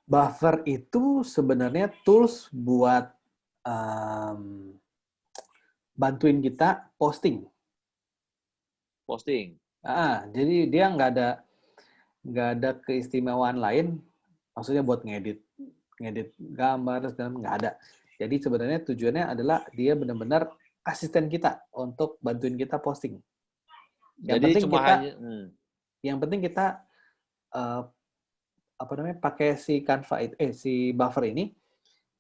Buffer itu sebenarnya tools buat bantuin kita posting. Posting. Jadi dia nggak ada keistimewaan lain, maksudnya buat ngedit gambar dan nggak ada. Jadi sebenarnya tujuannya adalah dia benar-benar asisten kita untuk bantuin kita posting. Yang penting kita pakai si Canva si buffer ini,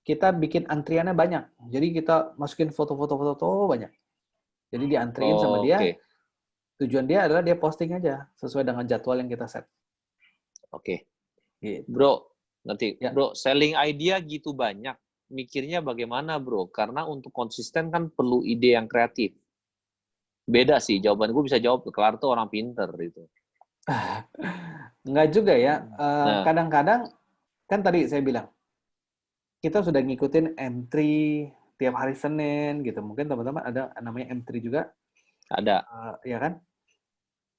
kita bikin antriannya banyak. Jadi kita masukin foto-foto banyak. Jadi diantriin sama dia. Okay. Tujuan dia adalah dia posting aja sesuai dengan jadwal yang kita set. Oke. Gitu. Bro, nanti ya. Bro, selling idea gitu banyak. Mikirnya bagaimana, Bro? Karena untuk konsisten kan perlu ide yang kreatif. Beda sih, jawaban gue bisa jawab, kelar tuh orang pinter itu. Enggak juga ya. Kadang-kadang, kan tadi saya bilang, kita sudah ngikutin entry tiap hari Senin, gitu. Mungkin teman-teman ada namanya M3 juga. Ada. Ya kan?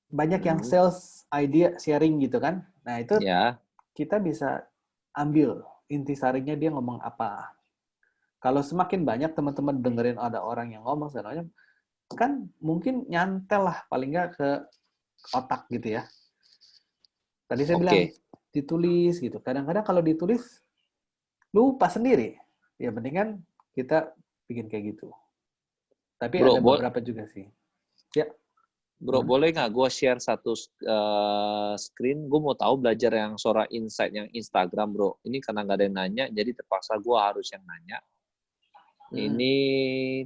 Banyak yang sales idea sharing gitu kan. Nah itu kita bisa ambil intisarinya dia ngomong apa. Kalau semakin banyak teman-teman dengerin ada orang yang ngomong, sebenarnya kan mungkin nyantel lah paling nggak ke otak gitu ya. Tadi saya bilang ditulis gitu. Kadang-kadang kalau ditulis lupa sendiri. Ya mendingan kita bikin kayak gitu. Tapi bro, ada beberapa juga sih. Ya. Bro, boleh nggak gue share satu screen? Gue mau tahu belajar yang Sora Insight yang Instagram, bro. Ini karena nggak ada yang nanya, jadi terpaksa gue harus yang nanya. Ini,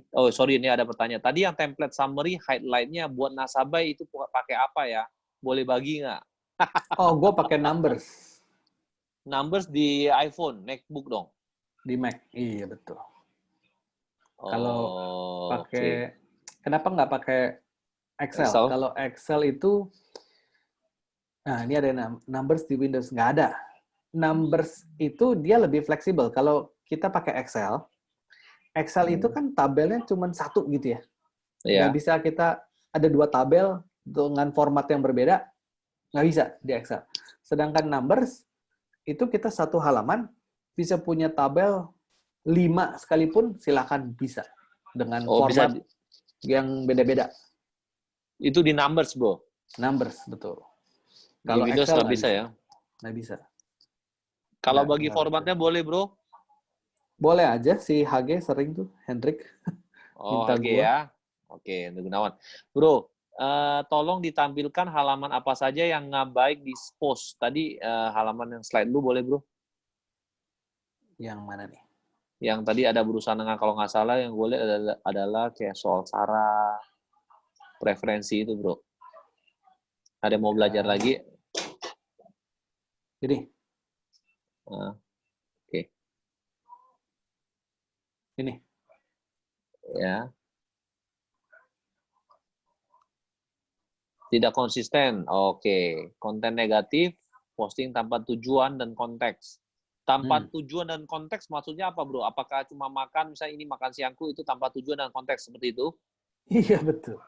ini ada pertanyaan. Tadi yang template summary, highlight-nya buat nasabah itu pakai apa ya? Boleh bagi nggak? Gue pakai Numbers. Numbers di iPhone, MacBook dong? Di Mac, iya betul. Kalau pakai, kenapa nggak pakai Excel? Kalau Excel itu, nah ini ada Numbers di Windows, nggak ada. Numbers itu dia lebih fleksibel. Kalau kita pakai Excel itu kan tabelnya cuma satu gitu ya. Nggak bisa kita ada 2 tabel dengan format yang berbeda, nggak bisa di Excel. Sedangkan Numbers, itu kita satu halaman bisa punya tabel 5 sekalipun, silakan bisa. Dengan format yang beda-beda. Itu di Numbers, bro? Numbers, betul. Kalau Windows nggak bisa ya? Nggak bisa. Kalau bagi formatnya boleh, bro? Boleh aja, si HG sering tuh, Hendrik. HG ya? Oke, Hendrik Gunawan. Bro, tolong ditampilkan halaman apa saja yang nggak baik di post. Tadi halaman yang slide lu boleh, bro? Yang mana nih? Yang tadi ada berusaha dengan, kalau nggak salah, yang gue lihat adalah kayak soal SARA, preferensi itu, bro. Ada yang mau belajar lagi? Jadi? Oke. Ini? Ya. Tidak konsisten. Oke. Konten negatif, posting tanpa tujuan dan konteks. Tanpa tujuan dan konteks maksudnya apa, bro? Apakah cuma makan, misalnya ini makan siangku, itu tanpa tujuan dan konteks seperti itu? Iya, betul.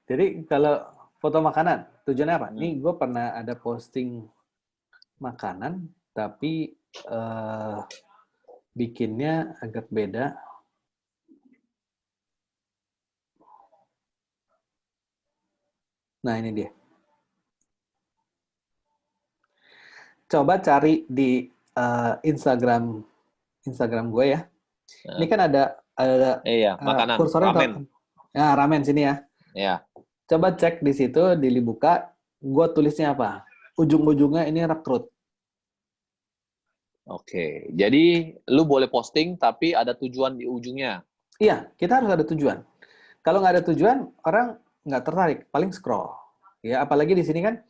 Jadi kalau foto makanan, tujuannya apa? Nih gue pernah ada posting makanan, tapi bikinnya agak beda. Nah, ini dia. Coba cari di Instagram gue ya. Ini kan ada makanan, kursornya ramen. Nah, ramen sini ya. Iya. Coba cek di situ, dibuka, gue tulisnya apa? Ujung-ujungnya ini rekrut. Oke, jadi lu boleh posting tapi ada tujuan di ujungnya. Iya, kita harus ada tujuan. Kalau nggak ada tujuan, orang nggak tertarik, paling scroll. Ya, apalagi di sini kan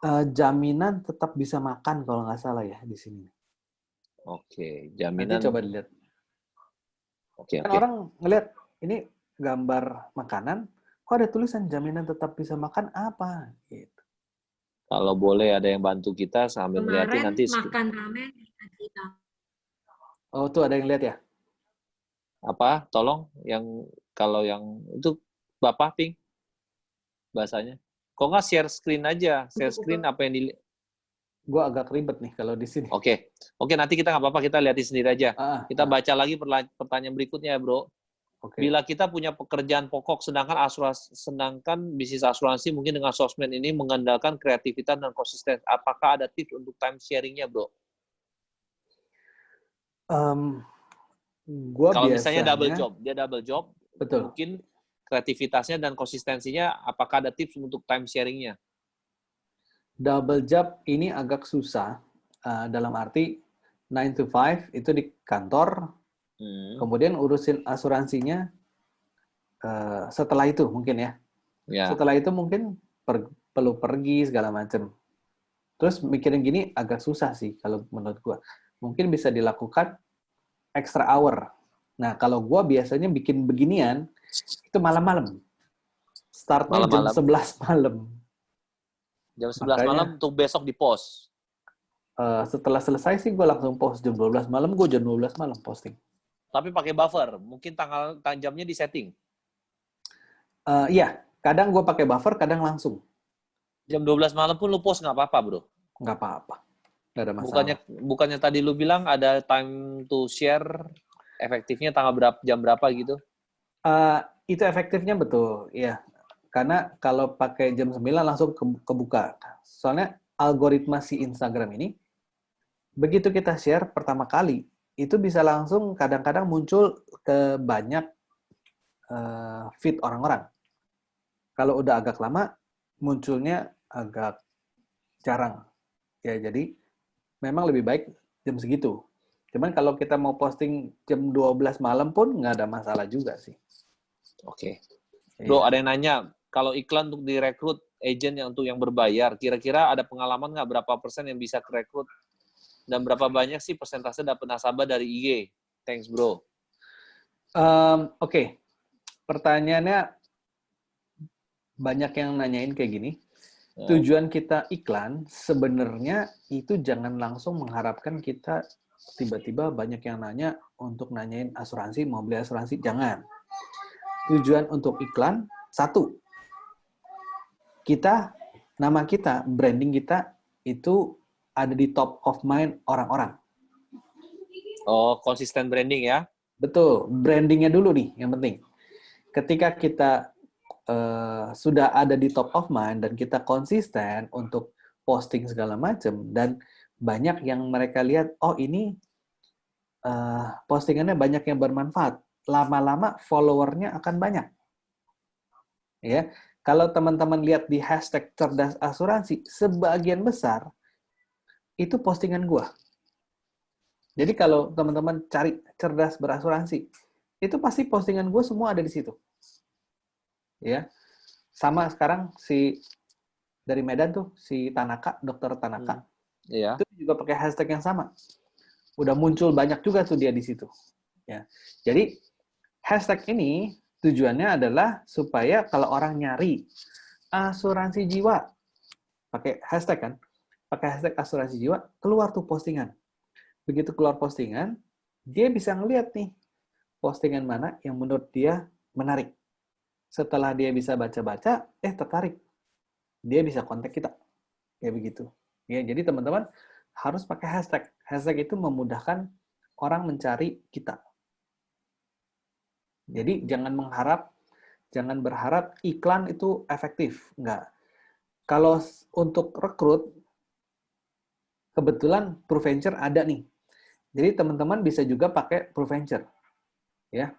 Jaminan tetap bisa makan kalau nggak salah ya di sini. Oke, Nanti jaminan. coba dilihat. Oke, Kan oke. orang ngelihat ini gambar makanan, kok ada tulisan jaminan tetap bisa makan apa? Gitu. Kalau boleh ada yang bantu kita sambil ngeliatin Kemarin nanti. makan ramen kita. Oh, tuh ada yang lihat ya? Apa? Tolong yang kalau yang itu Bapak Pink bahasanya. Kok nggak share screen aja? Share screen apa yang di. Gue agak ribet nih kalau di sini. Oke, nanti kita nggak apa-apa, kita lihatin sendiri aja. Kita baca lagi pertanyaan berikutnya ya, Bro. Okay. Bila kita punya pekerjaan pokok, sedangkan bisnis asuransi mungkin dengan sosmed ini mengandalkan kreativitas dan konsisten. Apakah ada tips untuk time sharing-nya, Bro? Kalau misalnya dia double job, betul. Mungkin kreativitasnya dan konsistensinya, apakah ada tips untuk time sharing-nya? Double job ini agak susah, dalam arti 9 to 5 itu di kantor, kemudian urusin asuransinya setelah itu mungkin ya. Setelah itu mungkin perlu pergi segala macam. Terus mikirin gini agak susah sih kalau menurut gua. Mungkin bisa dilakukan extra hour. Nah, kalau gua biasanya bikin beginian itu malam-malam. Startnya jam 11 malam. Jam 11 malam untuk besok di post. Setelah selesai sih gue langsung post jam 12 malam, gue jam 12 malam posting. Tapi pakai buffer, mungkin tanggal jamnya di setting. Iya, kadang gue pakai buffer, kadang langsung. Jam 12 malam pun lu post nggak apa-apa, Bro? Nggak apa-apa. Nggak ada masalah. Bukannya tadi lu bilang ada time to share, efektifnya jam berapa gitu? Itu efektifnya betul, ya. Karena kalau pakai jam 9 langsung kebuka. Soalnya algoritma si Instagram ini, begitu kita share pertama kali, itu bisa langsung kadang-kadang muncul ke banyak feed orang-orang. Kalau udah agak lama, munculnya agak jarang. Ya, jadi memang lebih baik jam segitu. Cuman kalau kita mau posting jam 12 malam pun nggak ada masalah juga sih. Oke. Bro, ada yang nanya, kalau iklan untuk direkrut agent untuk yang berbayar, kira-kira ada pengalaman nggak berapa persen yang bisa direkrut? Dan berapa banyak sih persentase dapat nasabah dari IG? Thanks, Bro. Oke. Pertanyaannya banyak yang nanyain kayak gini. Tujuan kita iklan sebenarnya itu jangan langsung mengharapkan kita tiba-tiba banyak yang nanya untuk nanyain asuransi, mau beli asuransi. Jangan. Tujuan untuk iklan, satu, nama kita, branding kita itu ada di top of mind orang-orang. Oh, konsisten branding ya? Betul, brandingnya dulu nih yang penting. Ketika kita sudah ada di top of mind dan kita konsisten untuk posting segala macam dan banyak yang mereka lihat, oh ini postingannya banyak yang bermanfaat, lama-lama followernya akan banyak. Ya, kalau teman-teman lihat di hashtag cerdas asuransi, sebagian besar itu postingan gua. Jadi kalau teman-teman cari cerdas berasuransi, itu pasti postingan gue semua ada di situ. Ya, sama sekarang dari Medan tuh si Tanaka, Dokter Tanaka, itu juga pakai hashtag yang sama. Udah muncul banyak juga tuh dia di situ. Ya, jadi hashtag ini tujuannya adalah supaya kalau orang nyari asuransi jiwa, pakai hashtag kan, pakai hashtag asuransi jiwa, keluar tuh postingan. Begitu keluar postingan, dia bisa ngeliat nih postingan mana yang menurut dia menarik. Setelah dia bisa baca-baca, tertarik. Dia bisa kontak kita. Kayak begitu. Ya, jadi teman-teman harus pakai hashtag. Hashtag itu memudahkan orang mencari kita. Jadi jangan berharap iklan itu efektif. Enggak. Kalau untuk rekrut, kebetulan ProVenture ada nih. Jadi teman-teman bisa juga pakai ProVenture ya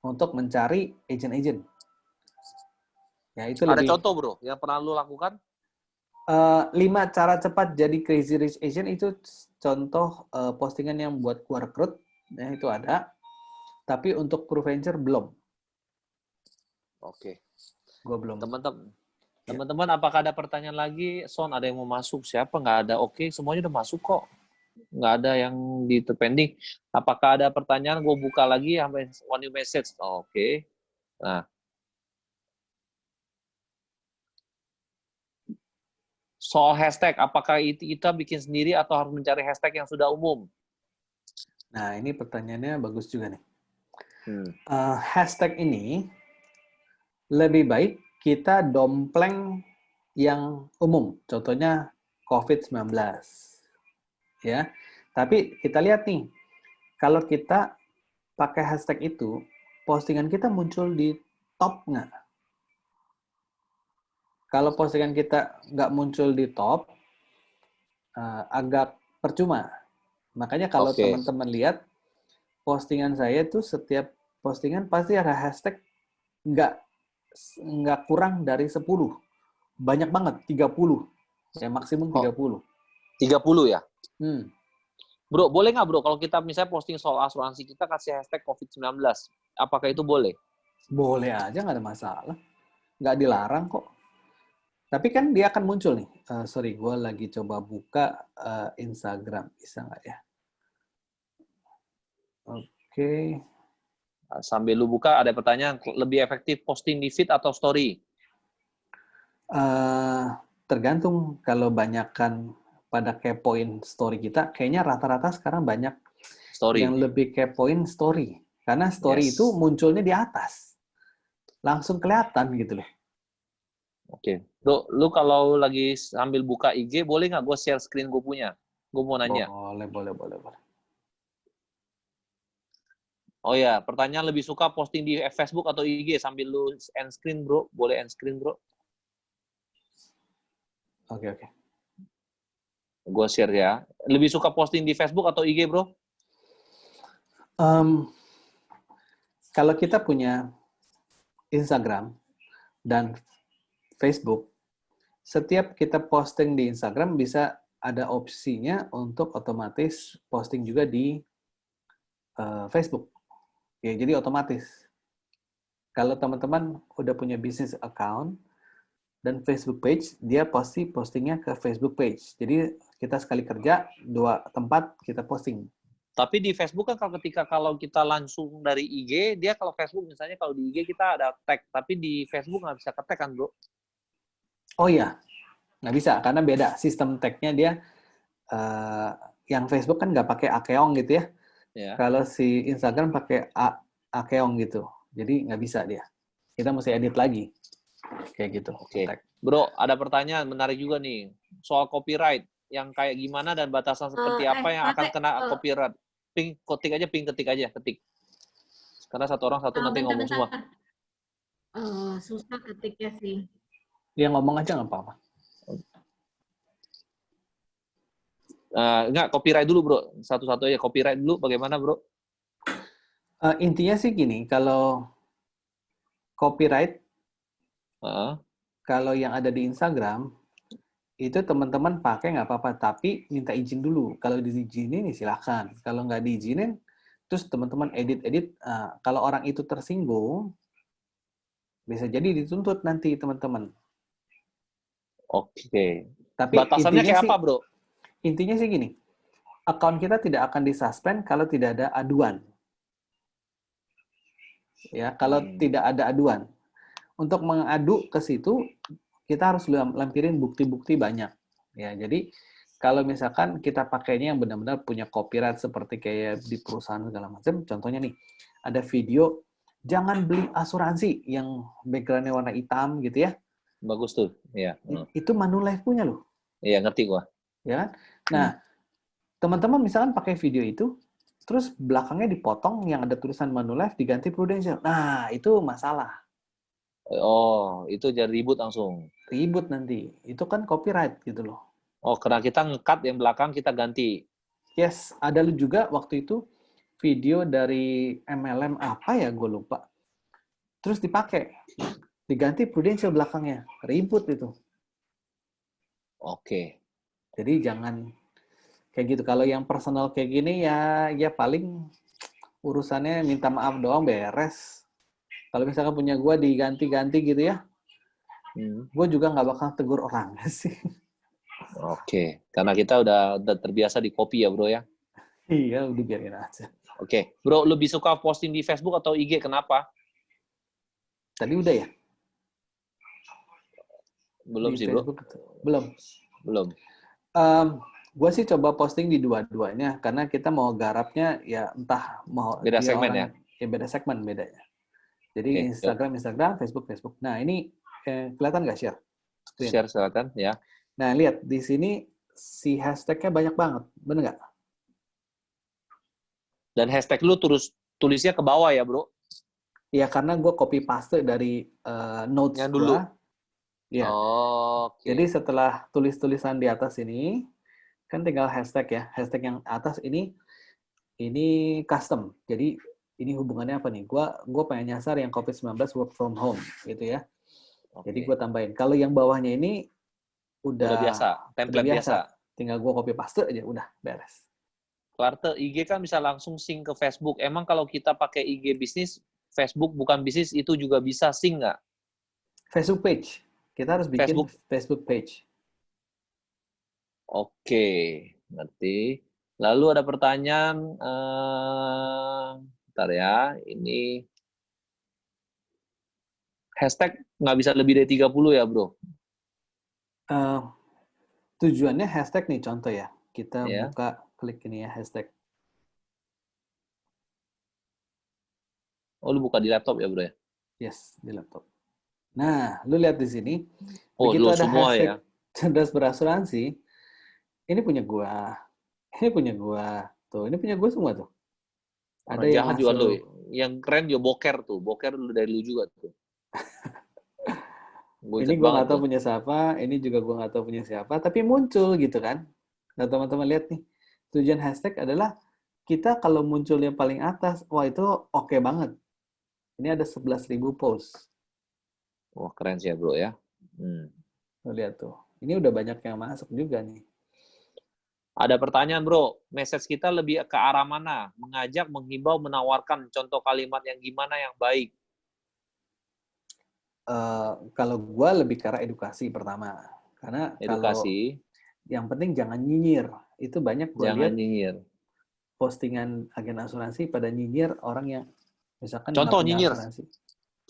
untuk mencari agent-agent. Ya, itu ada contoh, Bro, yang pernah lu lakukan? 5 cara cepat jadi Crazy Rich Agent itu contoh postingan yang buat gua rekrut. Ya, itu ada. Tapi untuk ProVenture belum. Oke. Gua belum. Teman-teman, apakah ada pertanyaan lagi? Son, ada yang mau masuk? Siapa? Nggak ada. Oke, semuanya udah masuk kok. Nggak ada yang di pending. Apakah ada pertanyaan? Gue buka lagi sampai one new message. Oke. Nah, soal hashtag, apakah kita bikin sendiri atau harus mencari hashtag yang sudah umum? Nah, ini pertanyaannya bagus juga nih. Hashtag ini lebih baik kita dompleng yang umum. Contohnya COVID-19. Ya. Tapi kita lihat nih, kalau kita pakai hashtag itu, postingan kita muncul di top nggak? Kalau postingan kita nggak muncul di top, agak percuma. Makanya kalau teman-teman lihat, postingan saya itu setiap postingan pasti ada hashtag nggak kurang dari 10. Banyak banget, 30. Ya, maksimum 30. 30 ya? Bro, boleh nggak bro, kalau kita misalnya posting soal asuransi, kita kasih hashtag COVID-19, apakah itu boleh? Boleh aja, nggak ada masalah. Nggak dilarang kok. Tapi kan dia akan muncul nih. Sorry, gue lagi coba buka Instagram. Bisa nggak ya? Oke. Sambil lu buka, ada pertanyaan, lebih efektif posting di feed atau story? Tergantung. Kalau banyakkan pada kepoin story kita, kayaknya rata-rata sekarang banyak story. Yang lebih kepoin story. Karena story itu munculnya di atas. Langsung kelihatan gitu loh. Oke. Lu kalau lagi sambil buka IG, boleh nggak gue share screen gue punya? Gue mau nanya. Boleh. Oh ya, pertanyaan lebih suka posting di Facebook atau IG sambil lu end screen, bro? Boleh end screen, bro? Oke. Gue share ya. Lebih suka posting di Facebook atau IG, bro? Kalau kita punya Instagram dan Facebook, setiap kita posting di Instagram bisa ada opsinya untuk otomatis posting juga di Facebook. Ya, jadi otomatis. Kalau teman-teman udah punya business account dan Facebook page, dia pasti postingnya ke Facebook page. Jadi kita sekali kerja, 2 tempat kita posting. Tapi di Facebook kan kalau kita langsung dari IG, dia kalau Facebook misalnya kalau di IG kita ada tag, tapi di Facebook nggak bisa ke-tag kan, bro? Oh iya, nggak bisa karena beda sistem tag-nya dia. Yang Facebook kan nggak pakai akeong gitu ya. Kalau si Instagram pakai akeong gitu, jadi nggak bisa dia. Kita mesti edit lagi, kayak gitu. Oke. Bro, ada pertanyaan menarik juga nih soal copyright. Yang kayak gimana dan batasan seperti apa yang akan kena copyright? Ketik aja. Karena satu orang satu nanti ngomong semua. Susah ketiknya sih. Dia ngomong aja nggak apa-apa. Enggak, copyright dulu bro. Satu-satu aja copyright dulu. Bagaimana bro? Intinya sih gini, kalau copyright, kalau yang ada di Instagram, itu teman-teman pakai nggak apa-apa, tapi minta izin dulu. Kalau diizinin, silakan. Kalau nggak diizinin, terus teman-teman edit-edit, kalau orang itu tersinggung, bisa jadi dituntut nanti teman-teman. Oke. Tapi batasannya kayak apa bro? Intinya sih gini, akun kita tidak akan disuspend kalau tidak ada aduan. Ya, kalau tidak ada aduan. Untuk mengadu ke situ, kita harus lampirin bukti-bukti banyak. Ya, jadi kalau misalkan kita pakainya yang benar-benar punya copyright seperti kayak di perusahaan segala macam, contohnya nih, ada video jangan beli asuransi yang background-nya warna hitam gitu ya. Bagus tuh, iya. Itu Manulife punya loh. Iya, ngerti gua. Ya. Nah, teman-teman misalkan pakai video itu, terus belakangnya dipotong yang ada tulisan Manulife diganti Prudential. Nah, itu masalah. Oh, itu jadi ribut langsung. Ribut nanti. Itu kan copyright gitu loh. Oh, karena kita nge-cut yang belakang kita ganti. Yes, ada juga waktu itu video dari MLM apa ya, gue lupa. Terus dipakai. Diganti Prudential belakangnya. Ribut itu. Oke. Jadi jangan kayak gitu. Kalau yang personal kayak gini ya paling urusannya minta maaf doang beres. Kalau misalkan punya gue diganti-ganti gitu ya gue juga nggak bakal tegur orang sih. Oke, karena kita udah terbiasa di copy ya bro ya. Iya, udah biarin aja. Oke, bro, lebih suka posting di Facebook atau IG? Kenapa? Tadi udah ya? Belum Di sih bro. Facebook belum. Gue sih coba posting di dua-duanya karena kita mau garapnya ya entah mau Beda dia segmen orang ya beda segmen bedanya. Jadi Oke, Instagram, Facebook. Nah ini kelihatan nggak share? Screen. Share silakan ya. Nah lihat di sini si hashtagnya banyak banget, bener nggak? Dan hashtag lu tulisnya ke bawah ya bro. Ya karena gue copy paste dari notes Yang dulu. gue. Ya. Oke. Jadi setelah tulis-tulisan di atas ini kan tinggal hashtag ya. Hashtag yang atas ini custom. Jadi ini hubungannya apa nih? Gua pengen nyasar yang COVID-19 work from home gitu ya. Oke. Jadi gue tambahin. Kalau yang bawahnya ini udah biasa, template udah biasa. Tinggal gue copy paste aja udah beres. Klarte IG kan bisa langsung sync ke Facebook. Emang kalau kita pakai IG bisnis, Facebook bukan bisnis itu juga bisa sync nggak? Facebook page. Kita harus bikin Facebook page. Oke, ngerti. Lalu ada pertanyaan, bentar ya, ini hashtag nggak bisa lebih dari 30 ya, bro? Tujuannya hashtag nih, contoh ya. Kita Ya. buka, klik ini ya, hashtag. Oh, lu buka di laptop ya, bro ya? Yes, di laptop. Nah, lu lihat di sini. Oh, Begitu lu ada semua hashtag ya? cerdas berasuransi, ini punya gua, ini punya gua, tuh, ini punya gua semua tuh. Orang Ada yang jahat juga masuk. lu. Yang keren juga boker tuh. Boker lu dari lu juga tuh. Ini gue nggak tahu punya siapa, ini juga gue nggak tahu punya siapa, tapi muncul gitu kan. Nah teman-teman lihat nih, tujuan hashtag adalah kita kalau muncul yang paling atas, wah itu oke banget. Ini ada 11.000 post. Wah, keren sih ya, bro ya. Lo lihat tuh, ini udah banyak yang masuk juga nih. Ada pertanyaan, bro. Message kita lebih ke arah mana? Mengajak, menghimbau, menawarkan contoh kalimat yang gimana yang baik? Kalau gue lebih ke arah edukasi pertama. Karena Edukasi. kalau yang penting jangan nyinyir. Itu banyak gue lihat nyinyir. postingan agen asuransi pada nyinyir orang yang misalkan Contoh nggak punya nyinyir. asuransi.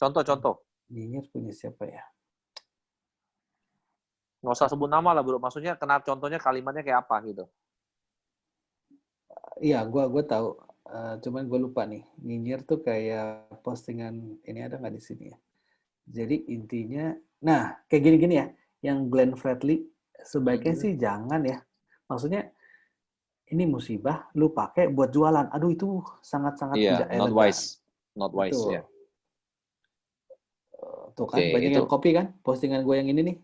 Contoh. Nyinyir punya siapa ya? Nggak usah sebut nama lah, bro. Maksudnya contohnya kalimatnya kayak apa gitu. Iya, gue tahu. Cuman gue lupa nih. Nyinyir tuh kayak postingan ini ada nggak di sini ya? Jadi intinya, nah kayak gini-gini ya. Yang Glenn Fredly sebaiknya sih jangan ya. Maksudnya ini musibah, lu pakai buat jualan. Aduh itu sangat-sangat tidak elegan. Not wise ya. Tuh kan banyak yang copy kan? Postingan gue yang ini nih.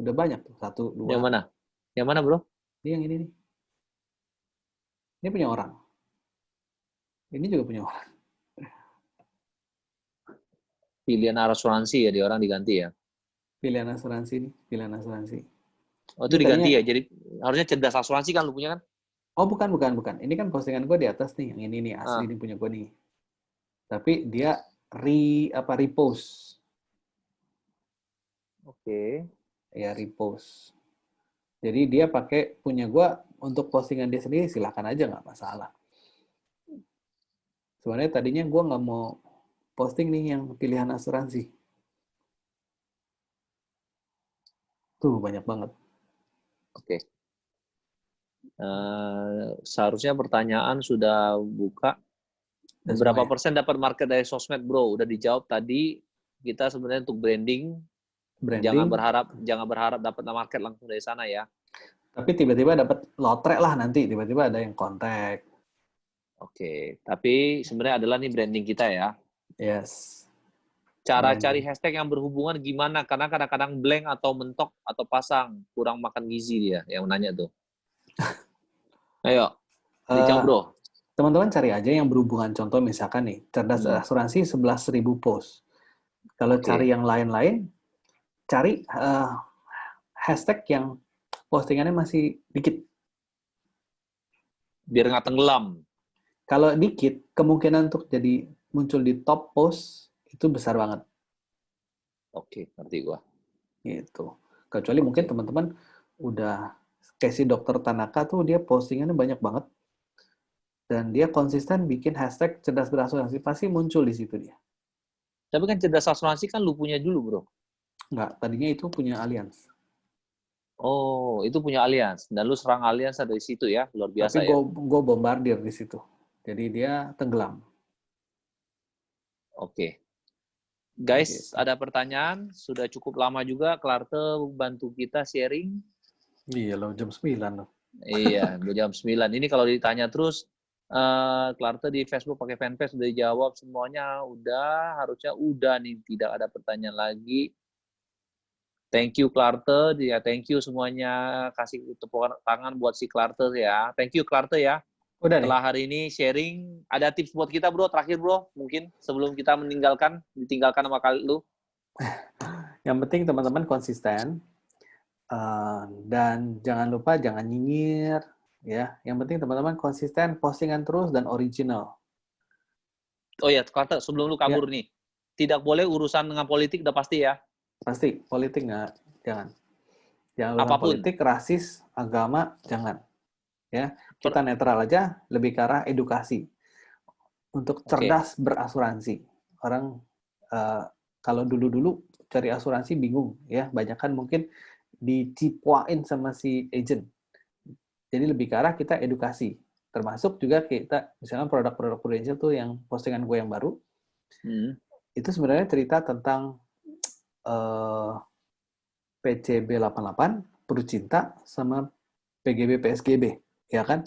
Udah banyak tuh. 1, 2. Yang mana? Yang mana, bro? Ini yang ini nih. Ini punya orang. Ini juga punya orang. Pilihan asuransi ya, di orang diganti ya. Pilihan asuransi nih, pilihan asuransi. Oh, itu diganti ya. Jadi harusnya cerdas asuransi kan lu punya kan? Oh, bukan. Ini kan postingan gue di atas nih, yang ini nih asli ini punya gue nih. Tapi dia repost. Oke. Ya repost. Jadi dia pakai punya gue untuk postingan dia sendiri, silahkan aja, nggak masalah. Sebenarnya tadinya gue nggak mau posting nih yang pilihan asuransi. Tuh banyak banget. Oke. Seharusnya pertanyaan sudah buka. Berapa persen dapat market dari sosmed, bro? Udah dijawab tadi. Kita sebenarnya untuk branding. Jangan berharap dapat market langsung dari sana ya. Tapi tiba-tiba dapat lotre lah nanti. Tiba-tiba ada yang kontak. Oke. Tapi sebenarnya adalah nih branding kita ya. Yes. Cara cari hashtag yang berhubungan gimana? Karena kadang-kadang blank atau mentok atau pasang. Kurang makan gizi dia yang nanya tuh. Ayo. Dijawab, bro. Teman-teman cari aja yang berhubungan. Contoh misalkan nih, cerdas asuransi 11.000 post. Kalau cari yang lain-lain, cari hashtag yang postingannya masih dikit. Biar nggak tenggelam. Kalau dikit, kemungkinan untuk jadi muncul di top post itu besar banget. Oke, ngerti gua. Gitu. Kecuali mungkin teman-teman udah kayak si Dokter Tanaka tuh dia postingannya banyak banget dan dia konsisten bikin hashtag cerdas berasuransi, pasti muncul di situ dia. Tapi kan cerdas asuransi kan lu punya dulu, bro. Enggak, tadinya itu punya Allianz. Oh, itu punya Allianz. Dan lu serang Allianz dari situ ya, luar biasa. Tapi gue bombardir di situ. Jadi dia tenggelam. Oke. Guys, Gitu. ada pertanyaan? Sudah cukup lama juga Klarte bantu kita sharing. Iya loh, jam 9 loh. Iya, jam 9. Ini kalau ditanya terus, Klarte di Facebook pakai fanpage sudah dijawab semuanya, harusnya udah nih, tidak ada pertanyaan lagi. Thank you Klarte, ya thank you semuanya, kasih tepuk tangan buat si Klarte ya. Thank you Klarte ya. Udah Setelah nih. hari ini sharing, ada tips buat kita bro, terakhir bro, mungkin sebelum kita ditinggalkan sama kali lu. Yang penting teman-teman konsisten dan jangan lupa jangan nyinyir ya. Yang penting teman-teman konsisten, postingan terus dan original. Oh ya, Klarte, sebelum lu kabur nih, tidak boleh urusan dengan politik udah pasti ya. Pasti politik nggak, jangan urusan Apapun. politik, rasis, agama, jangan. Ya, kita netral aja, lebih ke arah edukasi. Untuk cerdas berasuransi. Orang kalau dulu-dulu cari asuransi bingung ya, banyak kan mungkin dicipuain sama si agent. Jadi lebih ke arah kita edukasi. Termasuk juga kita, misalnya produk-produk Prudential tuh yang postingan gue yang baru, itu sebenarnya cerita tentang PCB 88, Perut Cinta, sama PGB PSGB, ya kan?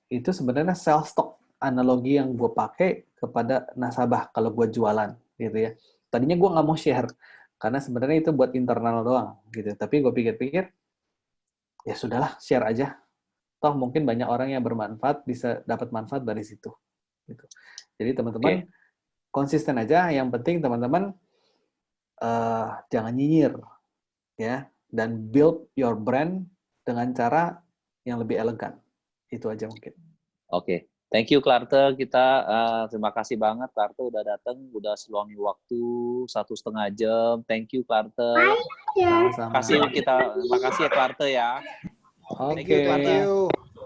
Itu sebenarnya sell stock, analogi yang gue pakai kepada nasabah kalau gue jualan, gitu ya. Tadinya gue nggak mau share, karena sebenarnya itu buat internal doang, gitu. Tapi gue pikir-pikir, ya sudahlah, share aja. Toh mungkin banyak orang yang bermanfaat, bisa dapat manfaat dari situ. Gitu. Jadi teman-teman, konsisten aja. Yang penting teman-teman, jangan nyinyir, ya, dan build your brand dengan cara yang lebih elegan. Itu aja mungkin. Oke. Thank you Klarte, kita terima kasih banget Klarte udah datang, udah seluangin waktu 1,5 jam. Thank you Klarte. Sama-sama. Makasih ya Klarte ya. Oke.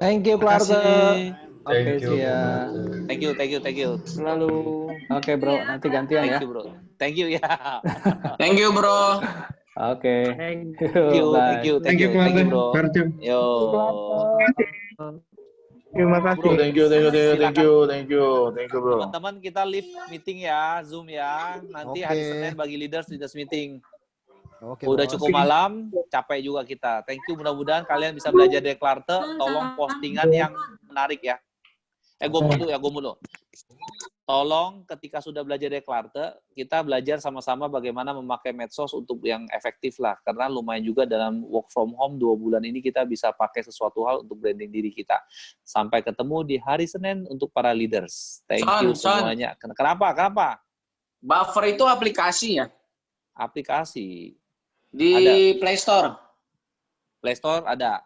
Thank you Klarte. Oke, Sia. Thank you. Lalu. Oke, bro. Nanti gantian ya. Thank you, bro. Thank you ya. Thank you, bro. Oke. Thank you, bro. Yo. Terima kasih. Thank you, bro. Teman-teman kita live meeting ya, Zoom ya. Nanti hari Senin bagi leaders meeting. Udah cukup malam, capek juga kita. Thank you, mudah-mudahan kalian bisa belajar dari Klarte. Tolong postingan yang menarik ya. Gue mulu. Tolong ketika sudah belajar dari Klarte, kita belajar sama-sama bagaimana memakai medsos untuk yang efektif lah. Karena lumayan juga dalam work from home 2 bulan ini kita bisa pakai sesuatu hal untuk branding diri kita. Sampai ketemu di hari Senin untuk para leaders. Thank you semuanya. Kenapa? Buffer itu aplikasi ya? Aplikasi. Di ada. Play Store? Play Store ada.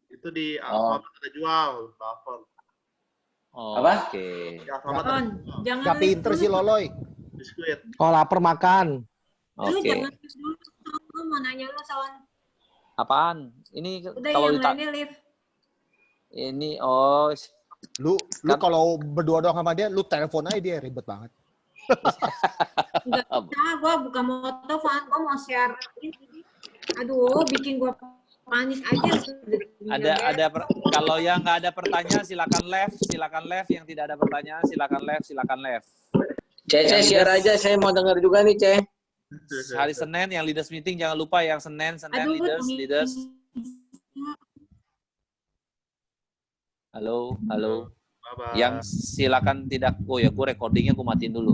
Itu di Alfamart ada jual, Buffer. Apa? Oke. Jangan Gak pinter sih Loloy. Biskuit. Kalau lapar makan. Lu Oke. jangan dulu, mau nanya lu Son. Apaan? Ini Udah kalau yang lainnya live. ini Lu kalau berdua doang sama dia, lu telepon aja dia, ribet banget. Enggak bisa, gue bukan mau telepon, gue mau share ini. Aduh, bikin gue panik aja. Kalau yang nggak ada pertanyaan silakan left, yang tidak ada pertanyaan silakan left. Cece share aja, saya mau dengar juga nih, Ce. Hari Senin yang leaders meeting jangan lupa yang Senin leaders. Halo. Bye-bye. Yang silakan tidak. Oh ya, gue recordingnya gue matiin dulu.